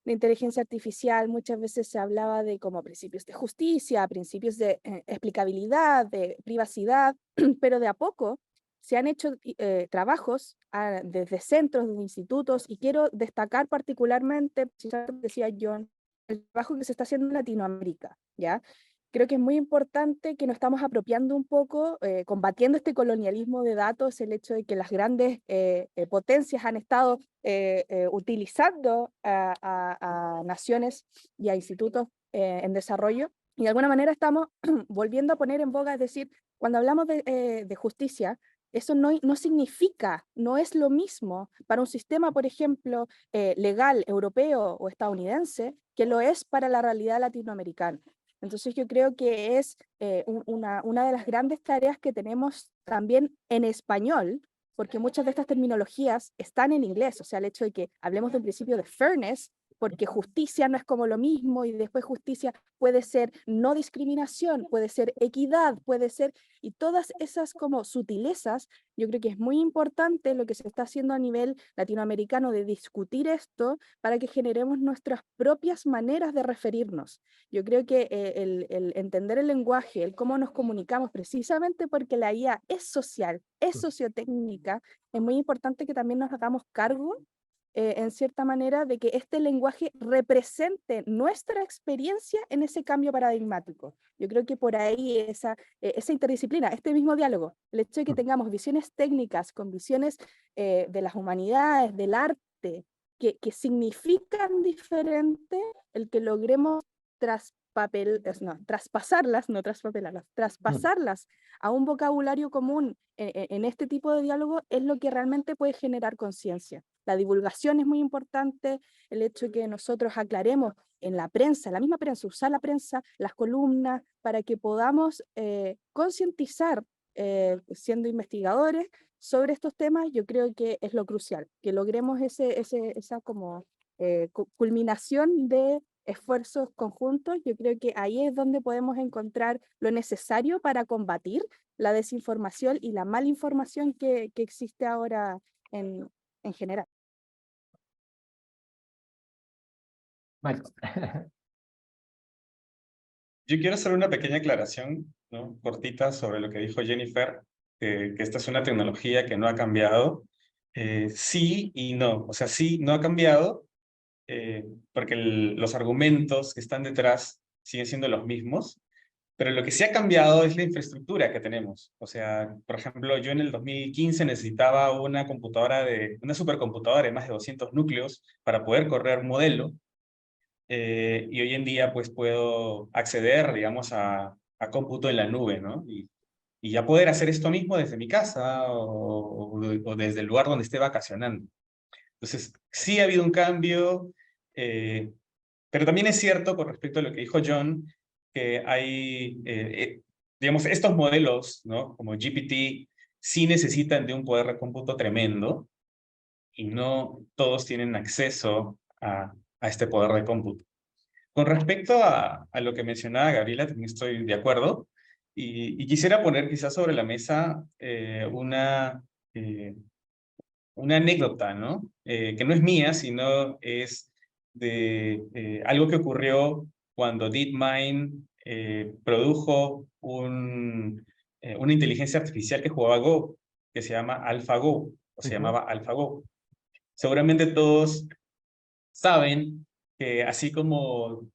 de inteligencia artificial, muchas veces se hablaba de como principios de justicia, principios de explicabilidad, de privacidad, pero de a poco se han hecho trabajos desde centros, desde institutos, y quiero destacar particularmente, decía John, el trabajo que se está haciendo en Latinoamérica, ¿ya? Creo que es muy importante que nos estamos apropiando un poco, combatiendo este colonialismo de datos, el hecho de que las grandes potencias han estado utilizando a naciones y a institutos en desarrollo, y de alguna manera estamos volviendo a poner en boga, es decir, cuando hablamos de justicia, eso no significa, no es lo mismo para un sistema, por ejemplo, legal europeo o estadounidense, que lo es para la realidad latinoamericana. Entonces yo creo que es una de las grandes tareas que tenemos también en español, porque muchas de estas terminologías están en inglés, o sea, el hecho de que hablemos del principio de fairness, porque justicia no es como lo mismo, y después justicia puede ser no discriminación, puede ser equidad, puede ser, y todas esas como sutilezas, yo creo que es muy importante lo que se está haciendo a nivel latinoamericano de discutir esto para que generemos nuestras propias maneras de referirnos. Yo creo que el entender el lenguaje, el cómo nos comunicamos, precisamente porque la IA es social, es sociotécnica, es muy importante que también nos hagamos cargo en cierta manera, de que este lenguaje represente nuestra experiencia en ese cambio paradigmático. Yo creo que por ahí esa interdisciplina, este mismo diálogo, el hecho de que tengamos visiones técnicas con visiones de las humanidades, del arte, que significan diferente, el que logremos traspasarlas a un vocabulario común en este tipo de diálogo es lo que realmente puede generar conciencia. La divulgación es muy importante, el hecho de que nosotros aclaremos en la prensa, la misma prensa, usar la prensa, las columnas, para que podamos concientizar, siendo investigadores, sobre estos temas. Yo creo que es lo crucial, que logremos esa como culminación de esfuerzos conjuntos. Yo creo que ahí es donde podemos encontrar lo necesario para combatir la desinformación y la malinformación que existe ahora en general. Michael. Yo quiero hacer una pequeña aclaración, ¿no? Cortita sobre lo que dijo Jennifer, que esta es una tecnología que no ha cambiado. Sí y no. O sea, sí, no ha cambiado, porque los argumentos que están detrás siguen siendo los mismos, pero lo que sí ha cambiado es la infraestructura que tenemos. O sea, por ejemplo, yo en el 2015 necesitaba una supercomputadora de más de 200 núcleos para poder correr un modelo, y hoy en día pues puedo acceder, digamos, a cómputo en la nube, ¿no? Y ya poder hacer esto mismo desde mi casa o desde el lugar donde esté vacacionando. Entonces, sí ha habido un cambio, pero también es cierto, con respecto a lo que dijo John, que hay, digamos, estos modelos, ¿no? Como GPT, sí necesitan de un poder de cómputo tremendo y no todos tienen acceso a este poder de cómputo. Con respecto a lo que mencionaba Gabriela, también estoy de acuerdo y quisiera poner quizás sobre la mesa eh, una anécdota, ¿no? Que no es mía, sino es de algo que ocurrió cuando DeepMind produjo una inteligencia artificial que jugaba Go, que se llama AlphaGo, o se llamaba AlphaGo. Seguramente todos saben que así como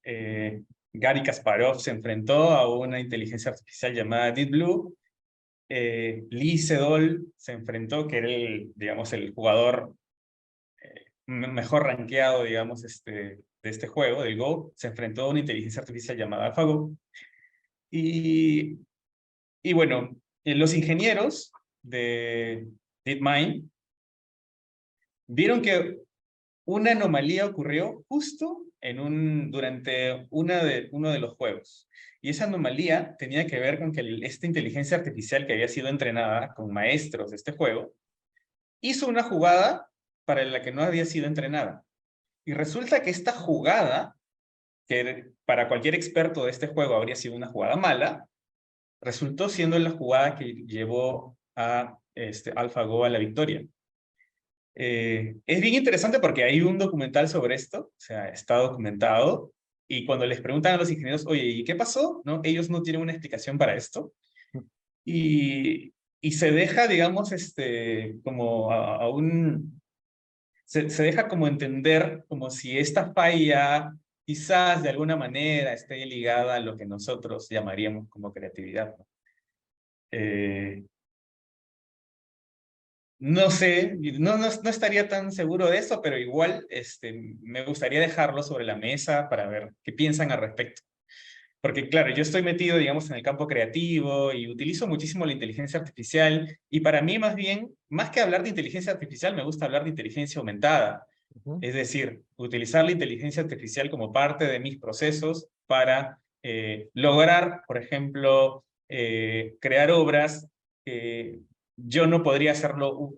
Gary Kasparov se enfrentó a una inteligencia artificial llamada Deep Blue, Lee Sedol se enfrentó, que era digamos, el jugador mejor rankeado, digamos, de este juego, del Go, se enfrentó a una inteligencia artificial llamada AlphaGo. Y bueno, los ingenieros de DeepMind vieron que una anomalía ocurrió justo durante uno de los juegos. Y esa anomalía tenía que ver con que esta inteligencia artificial que había sido entrenada con maestros de este juego, hizo una jugada para la que no había sido entrenada. Y resulta que esta jugada, que para cualquier experto de este juego habría sido una jugada mala, resultó siendo la jugada que llevó a AlphaGo a la victoria. Es bien interesante porque hay un documental sobre esto, o sea, está documentado, y cuando les preguntan a los ingenieros, oye, ¿y qué pasó? ¿No? Ellos no tienen una explicación para esto, y se deja, digamos, como se deja como entender como si esta falla quizás de alguna manera esté ligada a lo que nosotros llamaríamos como creatividad, ¿no? No sé, no estaría tan seguro de eso, pero igual me gustaría dejarlo sobre la mesa para ver qué piensan al respecto. Porque claro, yo estoy metido, digamos, en el campo creativo y utilizo muchísimo la inteligencia artificial, y para mí más bien, más que hablar de inteligencia artificial, me gusta hablar de inteligencia aumentada. Es decir, utilizar la inteligencia artificial como parte de mis procesos para lograr, por ejemplo, crear obras que yo no podría hacerlo,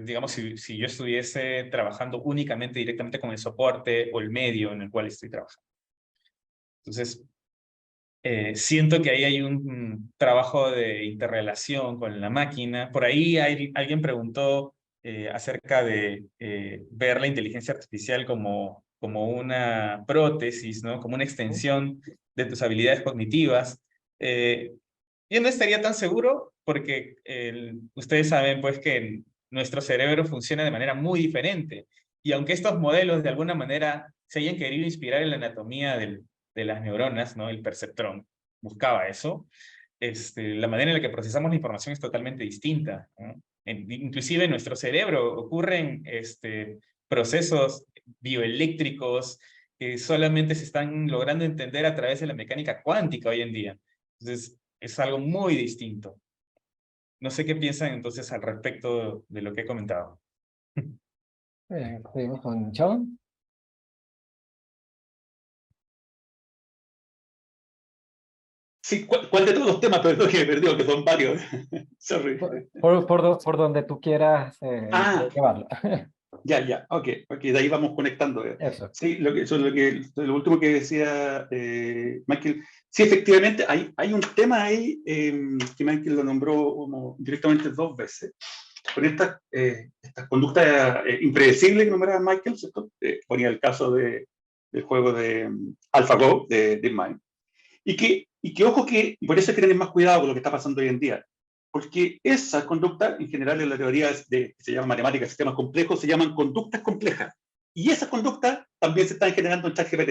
digamos, si yo estuviese trabajando únicamente directamente con el soporte o el medio en el cual estoy trabajando. Entonces, siento que ahí hay un trabajo de interrelación con la máquina. Por ahí alguien preguntó acerca de ver la inteligencia artificial como una prótesis, ¿no? Como una extensión de tus habilidades cognitivas. Yo no estaría tan seguro porque ustedes saben pues que nuestro cerebro funciona de manera muy diferente. Y aunque estos modelos de alguna manera se hayan querido inspirar en la anatomía de las neuronas, ¿no? El perceptrón buscaba eso. La manera en la que procesamos la información es totalmente distinta, ¿no? Inclusive en nuestro cerebro ocurren procesos bioeléctricos que solamente se están logrando entender a través de la mecánica cuántica hoy en día. Entonces, es algo muy distinto. No sé qué piensan entonces al respecto de lo que he comentado. Seguimos con John. Sí, ¿cuál de todos los temas? Perdón que me perdió, que son varios. Sorry. Por donde tú quieras llevarlo. Ya, ok, de ahí vamos conectando. Eso. Sí, lo último que decía Michael, sí, efectivamente, hay un tema ahí que Michael lo nombró como directamente 2 veces, con estas conductas impredecibles que nombraba Michael, ¿cierto? Ponía el caso del juego de AlphaGo, de DeepMind, y que Y que ojo que, y por eso hay que tener más cuidado con lo que está pasando hoy en día, porque esa conducta, en general en la teoría que se llama matemática de sistemas complejos, se llaman conductas complejas. Y esas conductas también se están generando en ChatGPT.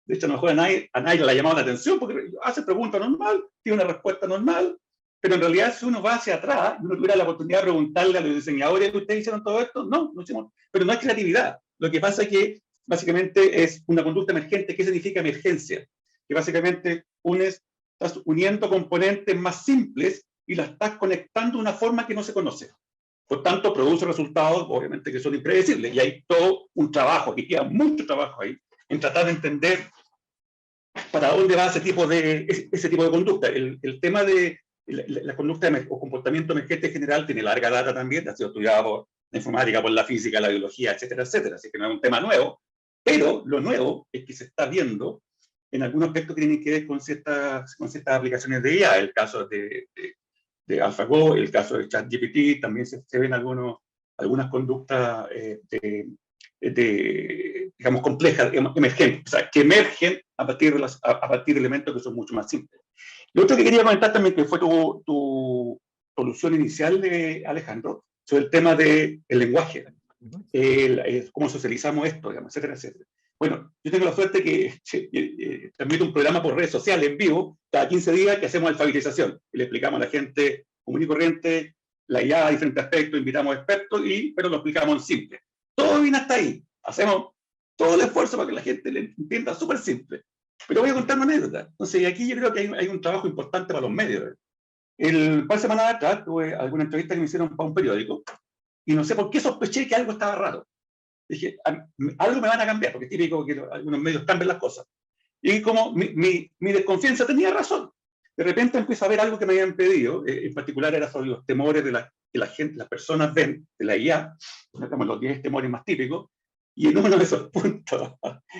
De hecho, a lo mejor a nadie le ha llamado la atención porque hace pregunta normal, tiene una respuesta normal, pero en realidad si uno va hacia atrás, uno tuviera la oportunidad de preguntarle a los diseñadores que ustedes hicieron todo esto, no hicimos, pero no es creatividad. Lo que pasa es que básicamente es una conducta emergente. ¿Qué significa emergencia? Que básicamente estás uniendo componentes más simples y las estás conectando de una forma que no se conoce. Por tanto, produce resultados, obviamente, que son impredecibles. Y hay todo un trabajo, y queda mucho trabajo ahí, en tratar de entender para dónde va ese tipo de conducta. El tema de la conducta o comportamiento emergente en general tiene larga data también, ha sido estudiado por la informática, por la física, la biología, etcétera, etcétera. Así que no es un tema nuevo, pero lo nuevo es que se está viendo en algunos aspectos que tienen que ver con ciertas aplicaciones de IA, el caso de AlphaGo, el caso de ChatGPT, también se ven algunas conductas digamos, complejas, emergentes, o sea, que emergen a partir de elementos que son mucho más simples. Lo otro que quería comentar también, que fue tu solución inicial, de Alejandro, sobre el tema del lenguaje, cómo socializamos esto, digamos, etcétera, etcétera. Bueno, yo tengo la suerte que transmito un programa por redes sociales en vivo, cada 15 días, que hacemos alfabetización, y le explicamos a la gente común y corriente la IA, diferentes aspectos, invitamos a expertos, pero lo explicamos en simple. Todo viene hasta ahí. Hacemos todo el esfuerzo para que la gente le entienda súper simple. Pero voy a contar una anécdota. Entonces, aquí yo creo que hay un trabajo importante para los medios. Un par de semanas atrás tuve alguna entrevista que me hicieron para un periódico, y no sé por qué sospeché que algo estaba raro. Dije, algo me van a cambiar, porque es típico que algunos medios cambian las cosas. Y como mi desconfianza tenía razón, de repente empiezo a ver algo que me habían pedido, en particular era sobre los temores que las personas ven de la IA, los 10 temores más típicos, y en uno de esos puntos,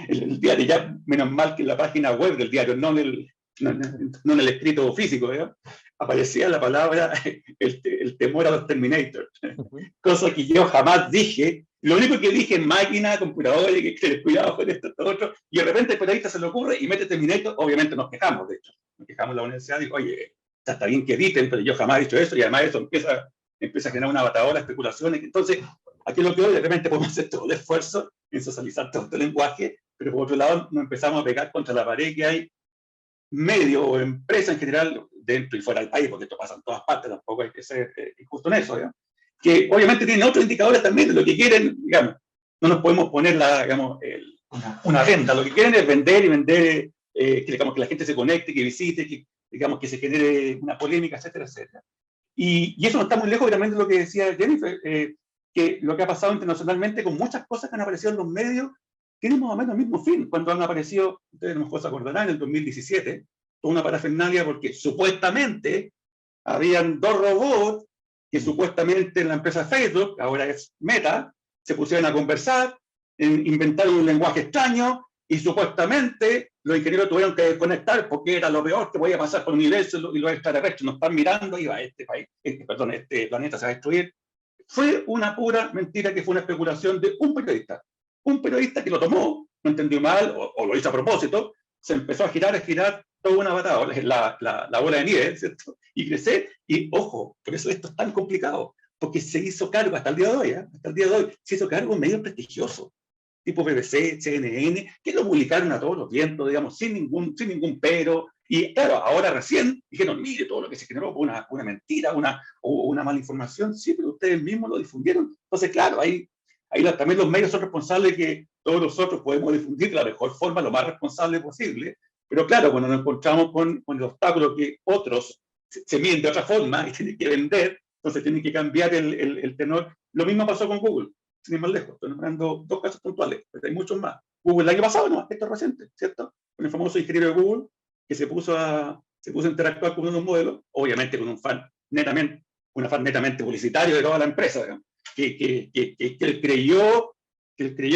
el diario, ya menos mal que en la página web del diario, no en el escrito físico, aparecía la palabra, el temor a los Terminator, cosa que yo jamás dije. Lo único que dije en máquina, computadora, y que cuidado con esto, todo otro, y de repente el periodista se le ocurre y mete Terminator. Obviamente nos quejamos, de hecho. Nos quejamos en la universidad, digo, oye, está bien que editen, pero yo jamás he dicho eso, y además eso empieza a generar una batadora, especulaciones. Entonces, aquí lo que hoy, de repente podemos hacer todo el esfuerzo en socializar todo el lenguaje, pero por otro lado nos empezamos a pegar contra la pared que hay medio o empresa en general, dentro y fuera del país, porque esto pasa en todas partes, tampoco hay que ser injusto en eso, ¿ya? Que obviamente tienen otros indicadores también de lo que quieren, digamos, no nos podemos poner una venda, lo que quieren es vender y vender, digamos, que la gente se conecte, que visite, que, digamos, que se genere una polémica, etcétera, etcétera. Y eso no está muy lejos también de lo que decía Jennifer, que lo que ha pasado internacionalmente con muchas cosas que han aparecido en los medios, tienen más o menos el mismo fin. Cuando han aparecido, ustedes a lo mejor se acordarán, en el 2017, toda una parafernalia porque supuestamente habían 2 robots que supuestamente en la empresa Facebook, ahora es Meta, se pusieron a conversar, inventaron un lenguaje extraño, y supuestamente los ingenieros tuvieron que desconectar porque era lo peor que podía pasar por el universo, y los extraterrestres nos están mirando y va, este planeta se va a destruir. Fue una pura mentira, que fue una especulación de un periodista. Un periodista que lo tomó, no entendió mal, o lo hizo a propósito, se empezó a girar toda una patada, la bola de nieve, ¿cierto? Y crecer, y ojo, por eso esto es tan complicado, porque se hizo cargo hasta el día de hoy, hasta el día de hoy, se hizo cargo en medios prestigiosos, tipo BBC, CNN, que lo publicaron a todos los vientos, digamos, sin ningún pero, y claro, ahora recién dijeron, mire todo lo que se generó fue una mentira, una mala información. Sí, pero ustedes mismos lo difundieron. Entonces, claro, ahí también los medios son responsables, que todos nosotros podemos difundir de la mejor forma, lo más responsable posible, pero claro, cuando nos encontramos con el obstáculo que otros se miden de otra forma y tienen que vender, entonces tienen que cambiar el tenor. Lo mismo pasó con Google, sin ir más lejos. Estoy nombrando 2 casos puntuales, pero hay muchos más. Google el año pasado, no, esto es reciente, ¿cierto? Con el famoso ingeniero de Google, que se puso a interactuar con unos modelos, obviamente con un fan netamente publicitario de toda la empresa, digamos, que él creyó,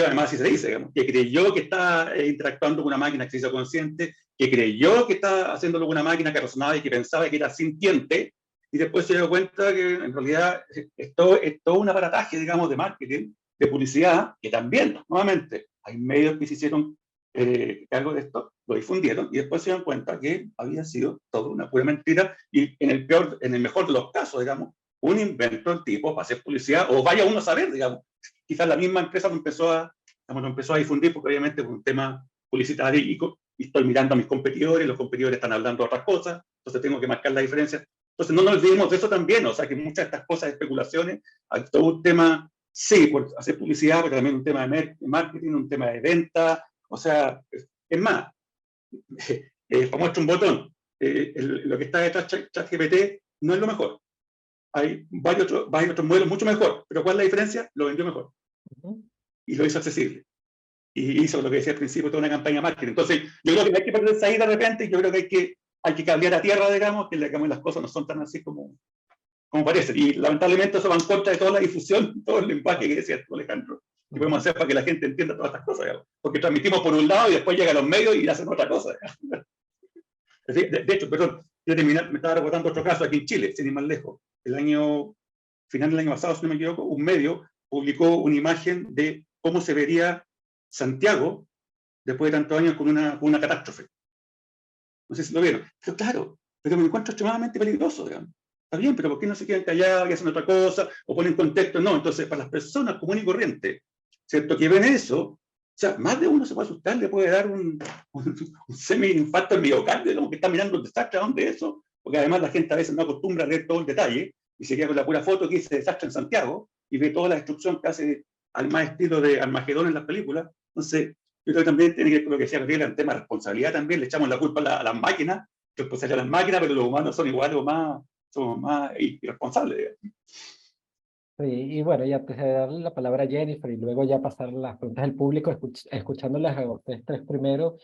además así se dice, digamos, que creyó que está interactuando con una máquina que se hizo consciente, que creyó que está haciéndolo con una máquina que razonaba y que pensaba que era sintiente, y después se dio cuenta que en realidad es todo un aparataje, digamos, de marketing, de publicidad, que también, nuevamente, hay medios que se hicieron cargo de esto, lo difundieron y después se dieron cuenta que había sido todo una pura mentira y en el mejor de los casos, digamos, un invento del tipo para hacer publicidad, o vaya uno a saber, digamos. Quizás la misma empresa lo empezó a difundir porque obviamente es un tema publicitario y estoy mirando a mis competidores, los competidores están hablando de otras cosas, entonces tengo que marcar la diferencia. Entonces no nos olvidemos de eso también, o sea que muchas de estas cosas, especulaciones, hay todo un tema, sí, por hacer publicidad, pero también un tema de marketing, un tema de venta, o sea, es más, para muestra un botón, lo que está detrás de ChatGPT no es lo mejor. Hay varios otros modelos mucho mejor, pero ¿cuál es la diferencia? Lo vendió mejor. Y lo hizo accesible. Y hizo lo que decía al principio, toda una campaña de marketing. Entonces, yo creo que hay que perderse ahí de repente, y yo creo que hay que cambiar a tierra, digamos, que las cosas no son tan así como parecen. Y lamentablemente eso va en contra de toda la difusión, todo el lenguaje que decía Alejandro, que podemos hacer para que la gente entienda todas estas cosas, digamos. Porque transmitimos por un lado y después llegan los medios y hacen otra cosa. De hecho, perdón, me estaba recordando otro caso aquí en Chile, sin ir más lejos. Final del año pasado, si no me equivoco, un medio publicó una imagen de cómo se vería Santiago después de tantos años con una catástrofe. No sé si lo vieron. Pero claro, pero me encuentro extremadamente peligroso, digamos. Está bien, pero ¿por qué no se quedan callados y hacen otra cosa? O ponen contexto. No, entonces para las personas comunes y corrientes, ¿cierto? Que ven eso, o sea, más de uno se puede asustar, le puede dar un semi-infarto al miocardio, como que está mirando un desastre, ¿a dónde es eso? Porque además la gente a veces no acostumbra a leer todo el detalle y se queda con la pura foto que dice desastre en Santiago y ve toda la destrucción que hace al más estilo de Armagedón en las películas. Entonces, yo creo que también tiene que ver con lo que decía Gabriela, el tema de responsabilidad también, le echamos la culpa a las máquinas, responsabilidad a las máquinas, pero los humanos son iguales o más, somos más irresponsables. Sí, y bueno, y antes de darle la palabra a Jennifer y luego ya pasar las preguntas del público, escuchándolas a ustedes tres primero,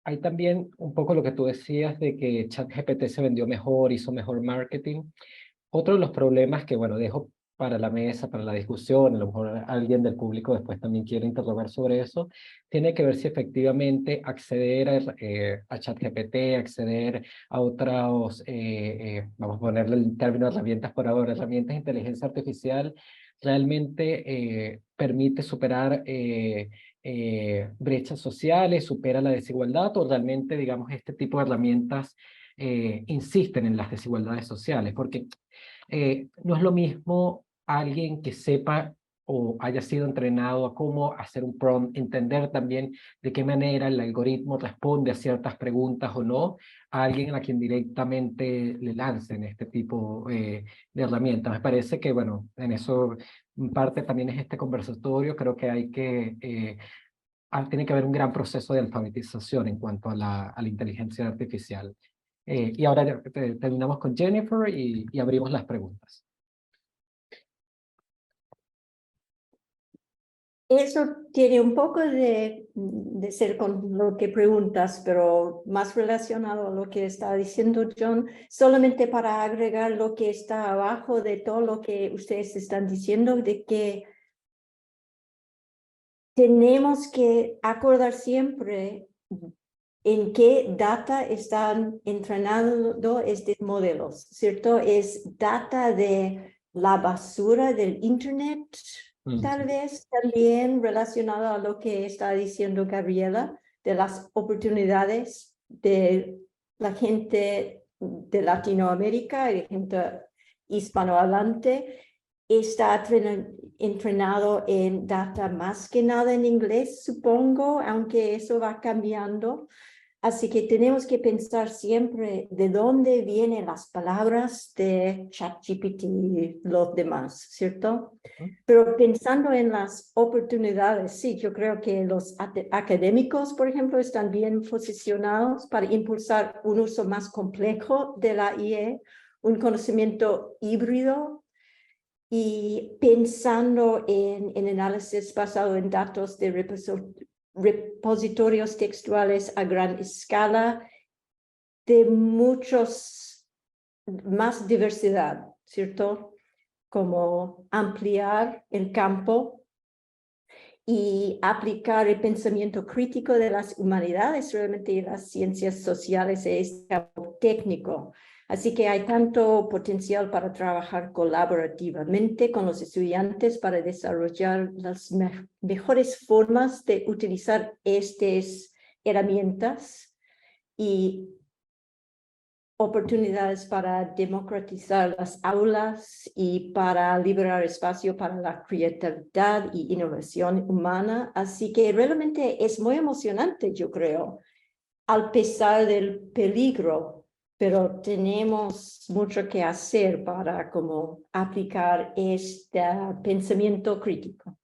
hay también un poco lo que tú decías de que ChatGPT se vendió mejor, hizo mejor marketing. Otro de los problemas que, bueno, dejo para la mesa, para la discusión, a lo mejor alguien del público después también quiere interrogar sobre eso, tiene que ver si efectivamente acceder a ChatGPT, acceder a otros, vamos a ponerle el término herramientas por ahora, herramientas de inteligencia artificial, realmente permite superar brechas sociales, supera la desigualdad, o realmente, digamos, este tipo de herramientas insisten en las desigualdades sociales, porque no es lo mismo alguien que sepa o haya sido entrenado a cómo hacer un prompt, entender también de qué manera el algoritmo responde a ciertas preguntas o no, a alguien a quien directamente le lancen este tipo de herramientas. Me parece que, bueno, en eso en parte también es este conversatorio, creo que hay que tiene que haber un gran proceso de alfabetización en cuanto a la inteligencia artificial. Y ahora terminamos con Jennifer y abrimos las preguntas. Eso tiene un poco de ser con lo que preguntas, pero más relacionado a lo que está diciendo John, solamente para agregar lo que está abajo de todo lo que ustedes están diciendo, de que tenemos que acordar siempre en qué data están entrenando estos modelos, ¿cierto? Es data de la basura del Internet, tal vez también relacionado a lo que está diciendo Gabriela, de las oportunidades de la gente de Latinoamérica y de gente hispanohablante. Está entrenado en data más que nada en inglés, supongo, aunque eso va cambiando. Así que tenemos que pensar siempre de dónde vienen las palabras de ChatGPT y los demás, ¿cierto? Pero pensando en las oportunidades, sí, yo creo que los académicos, por ejemplo, están bien posicionados para impulsar un uso más complejo de la IE, un conocimiento híbrido, y pensando en análisis basado en datos de repositorios textuales a gran escala, de muchos más diversidad, ¿cierto? Como ampliar el campo y aplicar el pensamiento crítico de las humanidades, realmente las ciencias sociales, es campo técnico, Así que hay tanto potencial para trabajar colaborativamente con los estudiantes para desarrollar las mejores formas de utilizar estas herramientas y oportunidades para democratizar las aulas y para liberar espacio para la creatividad y innovación humana. Así que realmente es muy emocionante, yo creo, a pesar del peligro, pero tenemos mucho que hacer para como aplicar este pensamiento crítico.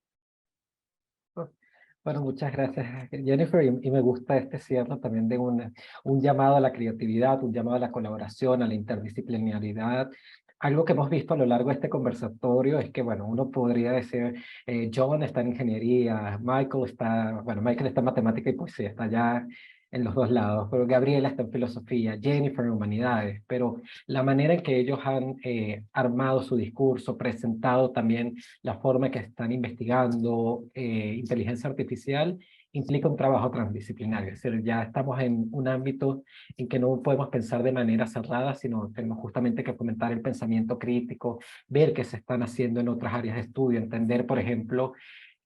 Bueno, muchas gracias, Jennifer, y me gusta este cierre también de un llamado a la creatividad, un llamado a la colaboración, a la interdisciplinaridad. Algo que hemos visto a lo largo de este conversatorio es que, bueno, uno podría decir, John está en ingeniería, Michael está en matemática y poesía, está ya en los dos lados, pero Gabriela está en filosofía, Jennifer en humanidades, pero la manera en que ellos han armado su discurso, presentado también la forma que están investigando inteligencia artificial, implica un trabajo transdisciplinario. Es decir, ya estamos en un ámbito en que no podemos pensar de manera cerrada, sino tenemos justamente que fomentar el pensamiento crítico, ver qué se están haciendo en otras áreas de estudio, entender, por ejemplo,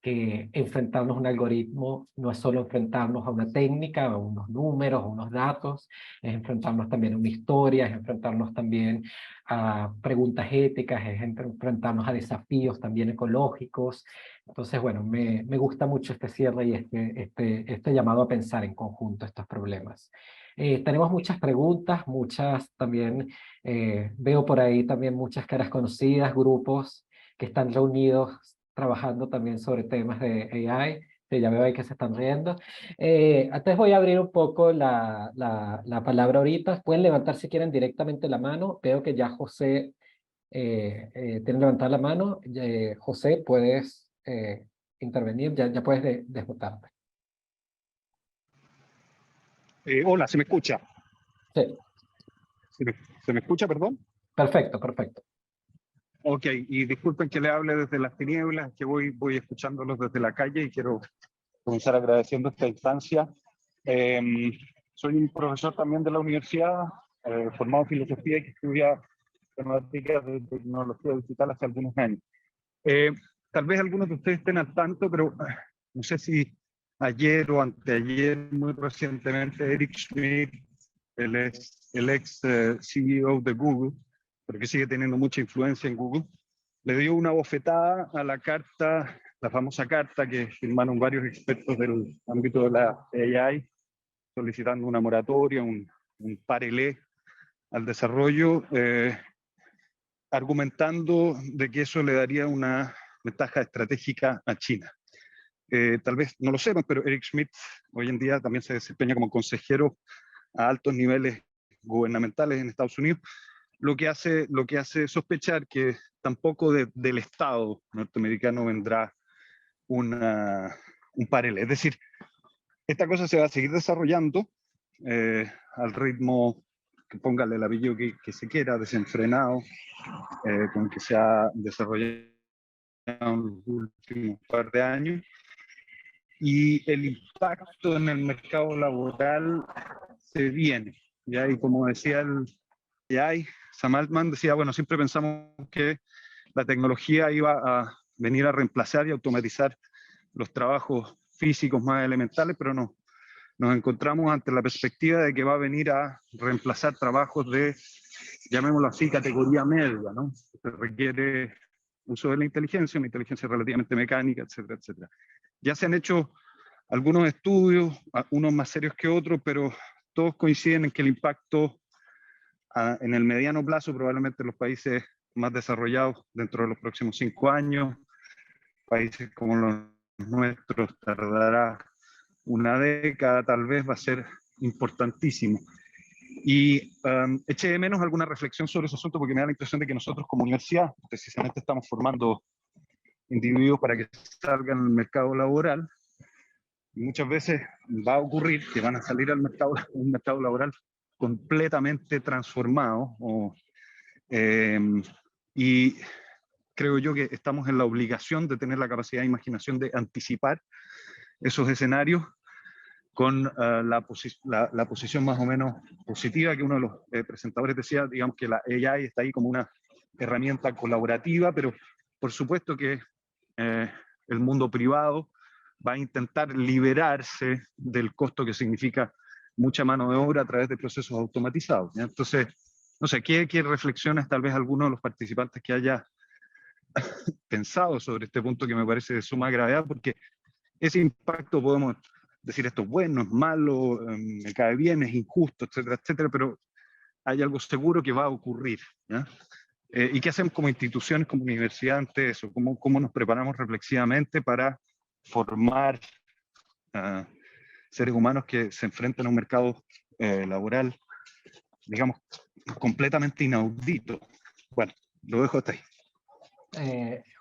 que enfrentarnos a un algoritmo no es solo enfrentarnos a una técnica, a unos números, a unos datos, es enfrentarnos también a una historia, es enfrentarnos también a preguntas éticas, es enfrentarnos a desafíos también ecológicos. Entonces, bueno, me gusta mucho este cierre y este llamado a pensar en conjunto estos problemas. Tenemos muchas preguntas, muchas también, veo por ahí también muchas caras conocidas, grupos que están reunidos trabajando también sobre temas de AI, que ya veo ahí que se están riendo. Antes voy a abrir un poco la palabra ahorita. Pueden levantar si quieren directamente la mano. Veo que ya José tiene levantar la mano. José, puedes intervenir, ya puedes desbotarte. Hola, ¿se me escucha? Sí, ¿Se me escucha, perdón? perfecto, perfecto. Ok, y disculpen que le hable desde las tinieblas, que voy escuchándolos desde la calle y quiero comenzar agradeciendo esta instancia. Soy un profesor también de la universidad, formado en filosofía y que estudia temáticas de tecnología digital hace algunos años. Tal vez algunos de ustedes estén al tanto, pero no sé si ayer o anteayer, muy recientemente, Eric Schmidt, el ex CEO de Google, pero que sigue teniendo mucha influencia en Google, le dio una bofetada a la carta, la famosa carta que firmaron varios expertos del ámbito de la AI, solicitando una moratoria, un parelé al desarrollo, argumentando de que eso le daría una ventaja estratégica a China. Tal vez no lo sepan, pero Eric Schmidt hoy en día también se desempeña como consejero a altos niveles gubernamentales en Estados Unidos, lo que hace sospechar que tampoco del Estado norteamericano vendrá un paralelo. Es decir, esta cosa se va a seguir desarrollando al ritmo, que póngale el apellido que se quiera, desenfrenado, con que se ha desarrollado en los últimos par de años. Y el impacto en el mercado laboral se viene. ¿Ya? Y como decía Sam Altman decía, bueno, siempre pensamos que la tecnología iba a venir a reemplazar y automatizar los trabajos físicos más elementales, pero no. Nos encontramos ante la perspectiva de que va a venir a reemplazar trabajos de, llamémoslo así, categoría media, ¿no? Se requiere uso de la inteligencia, una inteligencia relativamente mecánica, etcétera, etcétera. Ya se han hecho algunos estudios, unos más serios que otros, pero todos coinciden en que el impacto en el mediano plazo, probablemente en los países más desarrollados dentro de los próximos 5 años, países como los nuestros tardará una década, tal vez va a ser importantísimo. Y eché de menos alguna reflexión sobre ese asunto porque me da la impresión de que nosotros como universidad precisamente estamos formando individuos para que salgan al mercado laboral. Y muchas veces va a ocurrir que van a salir al mercado, un mercado laboral completamente transformado. Y creo yo que estamos en la obligación de tener la capacidad de imaginación de anticipar esos escenarios con la posición más o menos positiva que uno de los presentadores decía, digamos que la AI está ahí como una herramienta colaborativa, pero por supuesto que el mundo privado va a intentar liberarse del costo que significa mucha mano de obra a través de procesos automatizados, ¿ya? Entonces, no sé, ¿qué reflexiones tal vez alguno de los participantes que haya pensado sobre este punto que me parece de suma gravedad? Porque ese impacto podemos decir esto es bueno, es malo, me cae bien, es injusto, etcétera, etcétera, pero hay algo seguro que va a ocurrir, ¿ya? ¿Y qué hacemos como instituciones, como universidad ante eso? ¿Cómo nos preparamos reflexivamente para formar seres humanos que se enfrentan a un mercado laboral, digamos, completamente inaudito? Bueno, lo dejo hasta ahí.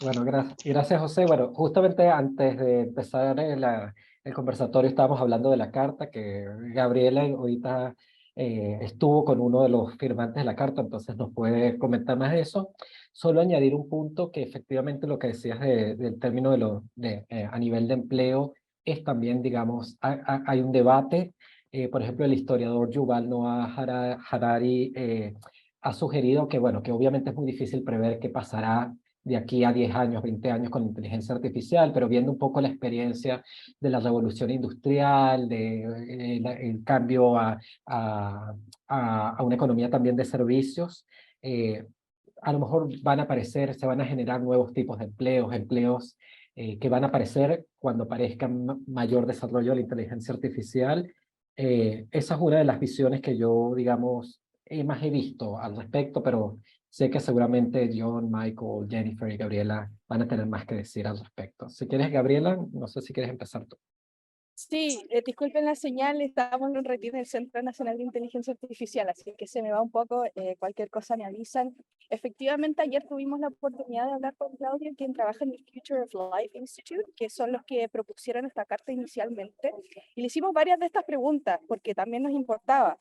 Bueno, gracias José. Bueno, justamente antes de empezar el conversatorio estábamos hablando de la carta que Gabriela ahorita estuvo con uno de los firmantes de la carta, entonces nos puede comentar más de eso. Solo añadir un punto que efectivamente lo que decías del término a nivel de empleo es también, digamos, hay un debate. Por ejemplo, el historiador Yuval Noah Harari ha sugerido que, bueno, que obviamente es muy difícil prever qué pasará de aquí a 10 años, 20 años con inteligencia artificial, pero viendo un poco la experiencia de la revolución industrial, el cambio a una economía también de servicios, a lo mejor se van a generar nuevos tipos de empleos que van a aparecer cuando aparezca mayor desarrollo de la inteligencia artificial. Esa es una de las visiones que yo, digamos, más he visto al respecto, pero sé que seguramente John, Michael, Jennifer y Gabriela van a tener más que decir al respecto. Si quieres, Gabriela, no sé si quieres empezar tú. Sí, disculpen la señal, estamos en un retiro del Centro Nacional de Inteligencia Artificial, así que se me va un poco, cualquier cosa me avisan. Efectivamente, ayer tuvimos la oportunidad de hablar con Claudio, quien trabaja en el Future of Life Institute, que son los que propusieron esta carta inicialmente, y le hicimos varias de estas preguntas, porque también nos importaba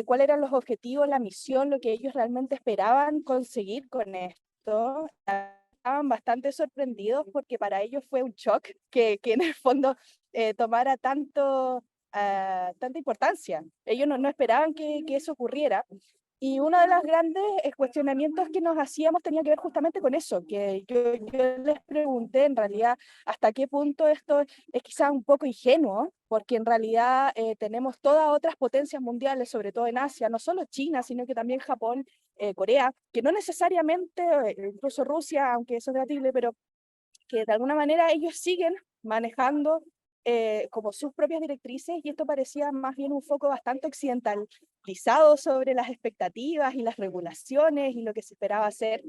cuáles eran los objetivos, la misión, lo que ellos realmente esperaban conseguir con esto. Estaban bastante sorprendidos porque para ellos fue un shock que en el fondo tomara tanta importancia. Ellos no esperaban que eso ocurriera. Y uno de los grandes cuestionamientos que nos hacíamos tenía que ver justamente con eso, que yo les pregunté en realidad hasta qué punto esto es quizá un poco ingenuo, porque en realidad tenemos todas otras potencias mundiales, sobre todo en Asia, no solo China, sino que también Japón, Corea, que no necesariamente, incluso Rusia, aunque eso es debatible, pero que de alguna manera ellos siguen manejando como sus propias directrices, y esto parecía más bien un foco bastante occidentalizado sobre las expectativas y las regulaciones y lo que se esperaba hacer.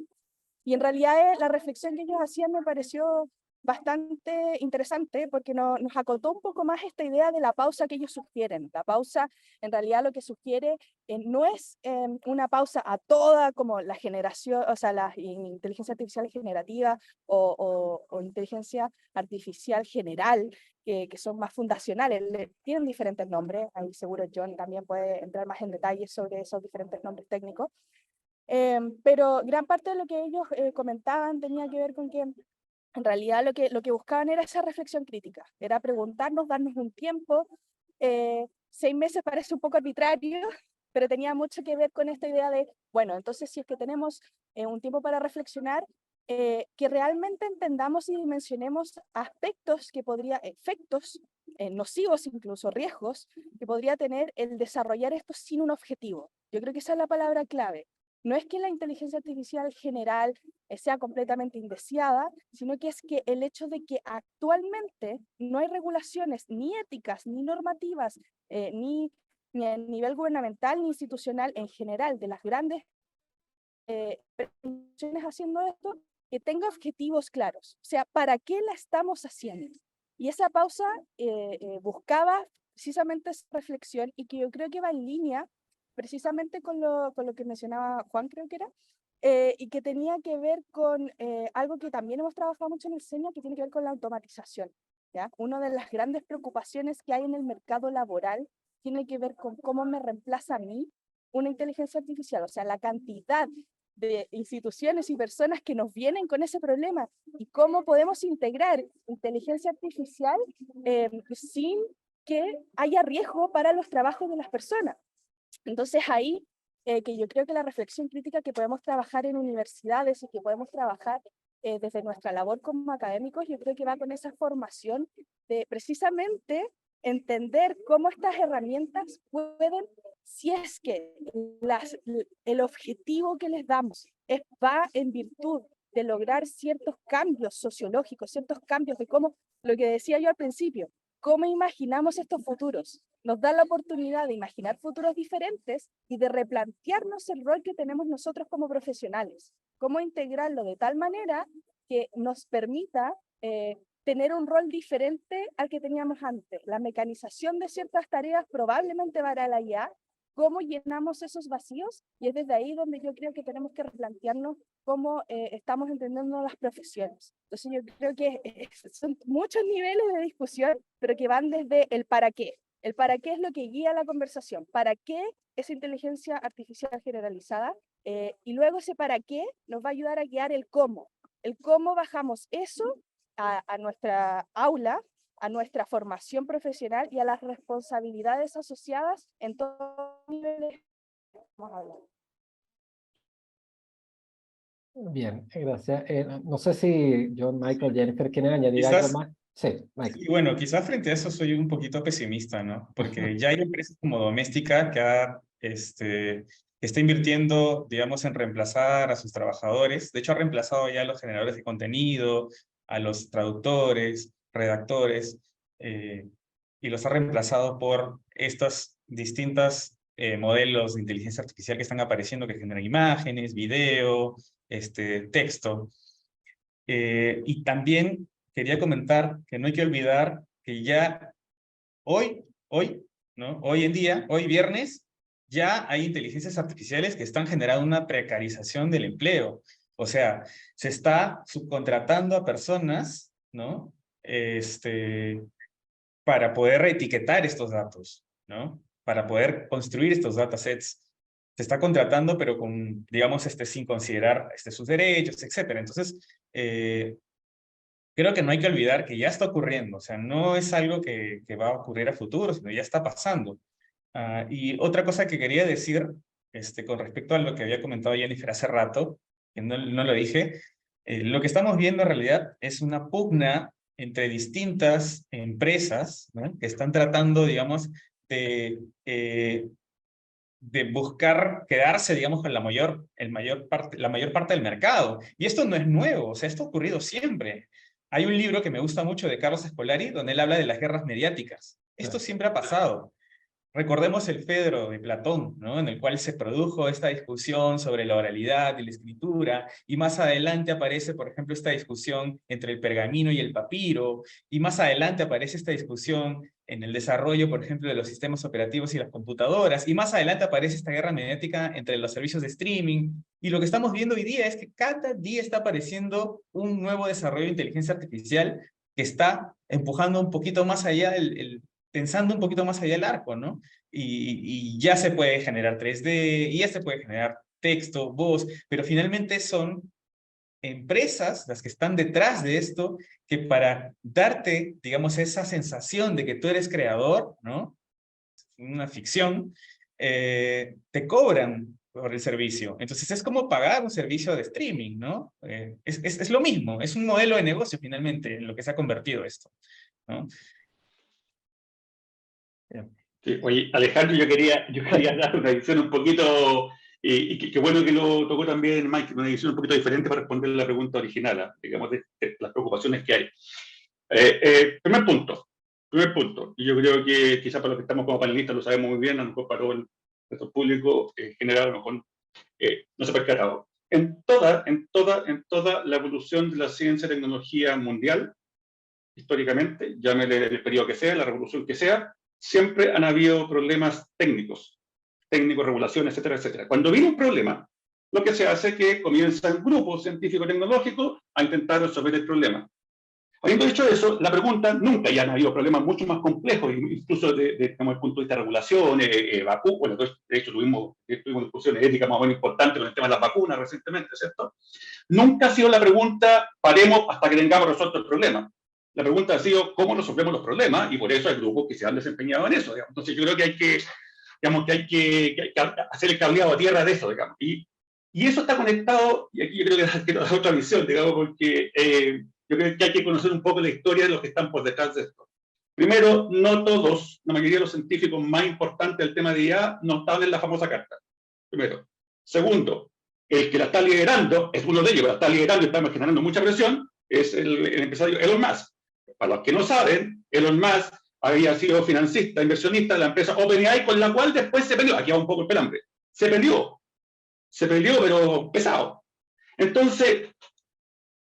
Y en realidad la reflexión que ellos hacían me pareció bastante interesante porque nos acotó un poco más esta idea de la pausa que ellos sugieren. La pausa, en realidad, lo que sugiere no es una pausa a toda como la generación, o sea, la inteligencia artificial generativa o inteligencia artificial general, que son más fundacionales. Tienen diferentes nombres, ahí seguro John también puede entrar más en detalles sobre esos diferentes nombres técnicos. Pero gran parte de lo que ellos comentaban tenía que ver con que en realidad lo que buscaban era esa reflexión crítica, era preguntarnos, darnos un tiempo. 6 meses parece un poco arbitrario, pero tenía mucho que ver con esta idea de, bueno, entonces si es que tenemos un tiempo para reflexionar, que realmente entendamos y dimensionemos aspectos efectos nocivos, incluso riesgos, que podría tener el desarrollar esto sin un objetivo. Yo creo que esa es la palabra clave. No es que la inteligencia artificial general sea completamente indeseada, sino que es que el hecho de que actualmente no hay regulaciones ni éticas, ni normativas, ni a nivel gubernamental, ni institucional en general, de las grandes instituciones haciendo esto, que tenga objetivos claros. O sea, ¿para qué la estamos haciendo? Y esa pausa buscaba precisamente esa reflexión, y que yo creo que va en línea precisamente con lo que mencionaba Juan, creo que era, y que tenía que ver con algo que también hemos trabajado mucho en el SENIA, que tiene que ver con la automatización, ¿ya? Una de las grandes preocupaciones que hay en el mercado laboral tiene que ver con cómo me reemplaza a mí una inteligencia artificial, o sea, la cantidad de instituciones y personas que nos vienen con ese problema, y cómo podemos integrar inteligencia artificial sin que haya riesgo para los trabajos de las personas. Entonces ahí, que yo creo que la reflexión crítica que podemos trabajar en universidades y que podemos trabajar desde nuestra labor como académicos, yo creo que va con esa formación de precisamente entender cómo estas herramientas pueden, si es que el objetivo que les damos va en virtud de lograr ciertos cambios sociológicos, ciertos cambios de cómo, lo que decía yo al principio, cómo imaginamos estos futuros. Nos da la oportunidad de imaginar futuros diferentes y de replantearnos el rol que tenemos nosotros como profesionales. Cómo integrarlo de tal manera que nos permita tener un rol diferente al que teníamos antes. La mecanización de ciertas tareas probablemente va a la IA. ¿Cómo llenamos esos vacíos? Y es desde ahí donde yo creo que tenemos que replantearnos cómo estamos entendiendo las profesiones. Entonces yo creo que son muchos niveles de discusión, pero que van desde el para qué. El para qué es lo que guía la conversación. ¿Para qué esa inteligencia artificial generalizada? Y luego ese para qué nos va a ayudar a guiar el cómo. El cómo bajamos eso a nuestra aula, a nuestra formación profesional y a las responsabilidades asociadas en todos los niveles que estamos hablando. Bien, gracias. No sé si John, Michael, Jennifer quieren añadir Quizás, algo más. Sí, Michael. y bueno, quizás frente a eso soy un poquito pesimista, ¿no? Porque ya hay empresas como Doméstica que está invirtiendo, digamos, en reemplazar a sus trabajadores. De hecho, ha reemplazado ya a los generadores de contenido, a los traductores, redactores, y los ha reemplazado por estos distintos modelos de inteligencia artificial que están apareciendo, que generan imágenes, video, texto. Y también quería comentar que no hay que olvidar que ya hoy, ¿no? Hoy en día, hoy viernes, ya hay inteligencias artificiales que están generando una precarización del empleo. O sea, se está subcontratando a personas, ¿no? Para poder reetiquetar estos datos, ¿no? Para poder construir estos datasets. Se está contratando, pero con, digamos, sin considerar sus derechos, etc. Entonces, creo que no hay que olvidar que ya está ocurriendo. O sea, no es algo que va a ocurrir a futuro, sino ya está pasando. Y otra cosa que quería decir, con respecto a lo que había comentado Jennifer hace rato, que no lo dije, lo que estamos viendo en realidad es una pugna entre distintas empresas, ¿no? Que están tratando, digamos, de buscar quedarse, digamos, con la mayor parte del mercado. Y esto no es nuevo, o sea, esto ha ocurrido siempre. Hay un libro que me gusta mucho de Carlos Escolari, donde él habla de las guerras mediáticas. Esto siempre ha pasado. Recordemos el Fedro de Platón, ¿no? En el cual se produjo esta discusión sobre la oralidad y la escritura, y más adelante aparece, por ejemplo, esta discusión entre el pergamino y el papiro, y más adelante aparece esta discusión en el desarrollo, por ejemplo, de los sistemas operativos y las computadoras, y más adelante aparece esta guerra mediática entre los servicios de streaming, y lo que estamos viendo hoy día es que cada día está apareciendo un nuevo desarrollo de inteligencia artificial que está empujando un poquito más allá pensando un poquito más allá del arco, ¿no? Y ya se puede generar 3D, y ya se puede generar texto, voz, pero finalmente son empresas las que están detrás de esto, que para darte, digamos, esa sensación de que tú eres creador, ¿no? Una ficción, te cobran por el servicio. Entonces es como pagar un servicio de streaming, ¿no? Es lo mismo, es un modelo de negocio finalmente en lo que se ha convertido esto, ¿no? Sí, oye, Alejandro, yo quería dar una visión un poquito, y qué bueno que lo tocó también Mike, una visión un poquito diferente para responder la pregunta original, digamos, de las preocupaciones que hay. Primer punto, y yo creo que quizás para los que estamos como panelistas lo sabemos muy bien, a lo mejor para todo nuestro público en general, a lo mejor no se ha percatado. En toda la evolución de la ciencia y tecnología mundial, históricamente, llámele el periodo que sea, la revolución que sea, siempre han habido problemas técnicos, regulación, etcétera, etcétera. Cuando viene un problema, lo que se hace es que comienzan grupos científico-tecnológicos a intentar resolver el problema. Habiendo dicho eso, la pregunta, nunca ya han habido problemas mucho más complejos, incluso desde el punto de vista de regulación, vacunas, bueno, de hecho tuvimos discusiones éticas más o menos importantes con el tema de las vacunas recientemente, ¿cierto? Nunca ha sido la pregunta, paremos hasta que tengamos resuelto el problema. La pregunta ha sido cómo resolvemos los problemas, y por eso hay grupos que se han desempeñado en eso, digamos. Entonces yo creo que hay que, digamos, que hay que hacer el cableado a tierra de eso, digamos. Y eso está conectado, y aquí yo creo que es otra visión, digamos, porque yo creo que hay que conocer un poco la historia de los que están por detrás de esto. Primero, no todos, la mayoría de los científicos más importantes del tema de IA no están en la famosa carta. Primero. Segundo, el que la está liderando, es uno de ellos, la está liderando y está generando mucha presión, es el empresario Elon Musk. Para los que no saben, Elon Musk había sido financista, inversionista de la empresa OpenAI, con la cual después se peleó. Aquí va un poco el pelambre. Se peleó, pero pesado. Entonces,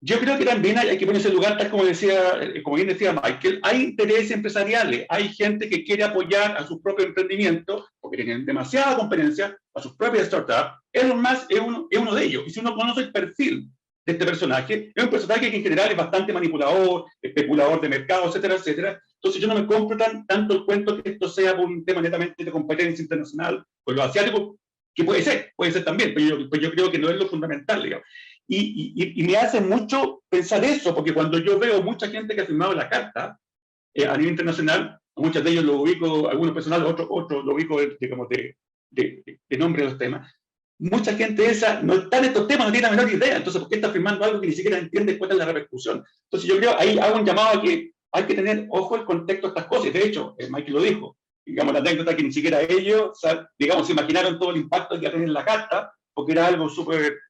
yo creo que también hay que ponerse en lugar, tal como bien decía Michael, hay intereses empresariales, hay gente que quiere apoyar a su propio emprendimiento, porque tienen demasiada competencia, a sus propias startups. Elon Musk es uno de ellos. Y si uno conoce el perfil de este personaje, es un personaje que en general es bastante manipulador, especulador de mercado, etcétera, etcétera. Entonces yo no me compro tanto el cuento que esto sea por un tema netamente de competencia internacional con los asiáticos, que puede ser también, pero yo creo que no es lo fundamental, digamos. Y me hace mucho pensar eso, porque cuando yo veo mucha gente que ha firmado la carta a nivel internacional, a muchos de ellos los ubico, algunos personales, otros lo ubico, digamos, de nombre de los temas. Mucha gente esa no está en estos temas, no tiene la menor idea. Entonces, ¿por qué está firmando algo que ni siquiera entiende cuál es la repercusión? Entonces, yo creo, ahí hago un llamado a que hay que tener ojo el contexto de estas cosas. De hecho, Michael lo dijo. Digamos, la anécdota que ni siquiera ellos, o sea, digamos, se imaginaron todo el impacto que iba a tener la carta, porque era algo súper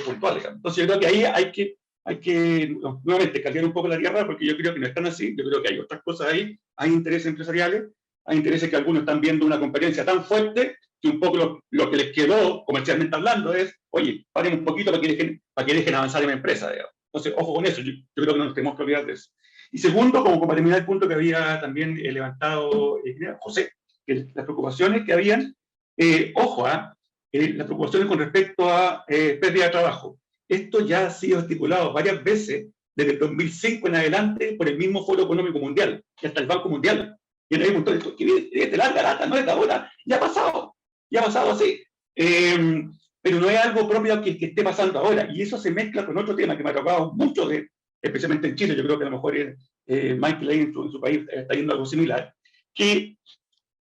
puntual, digamos. Entonces, yo creo que ahí hay que nuevamente cambiar un poco la tierra, porque yo creo que no están así. Yo creo que hay otras cosas ahí. Hay intereses empresariales, hay intereses que algunos están viendo una competencia tan fuerte que un poco lo que les quedó, comercialmente hablando, es, oye, paren un poquito para que dejen avanzar en la empresa, digamos. Entonces, ojo con eso, yo creo que no nos tenemos que olvidar de eso. Y segundo, como para terminar el punto que había también levantado José, que las preocupaciones que habían, ojo, las preocupaciones con respecto a pérdida de trabajo. Esto ya ha sido estipulado varias veces desde el 2005 en adelante por el mismo Foro Económico Mundial, y hasta el Banco Mundial. Y hay un montón de esto que viene de larga data, no es de ahora, ya ha pasado así. Pero no es algo propio que esté pasando ahora, y eso se mezcla con otro tema que me ha tocado mucho, especialmente en Chile. Yo creo que a lo mejor Michael ahí en su país está yendo algo similar, que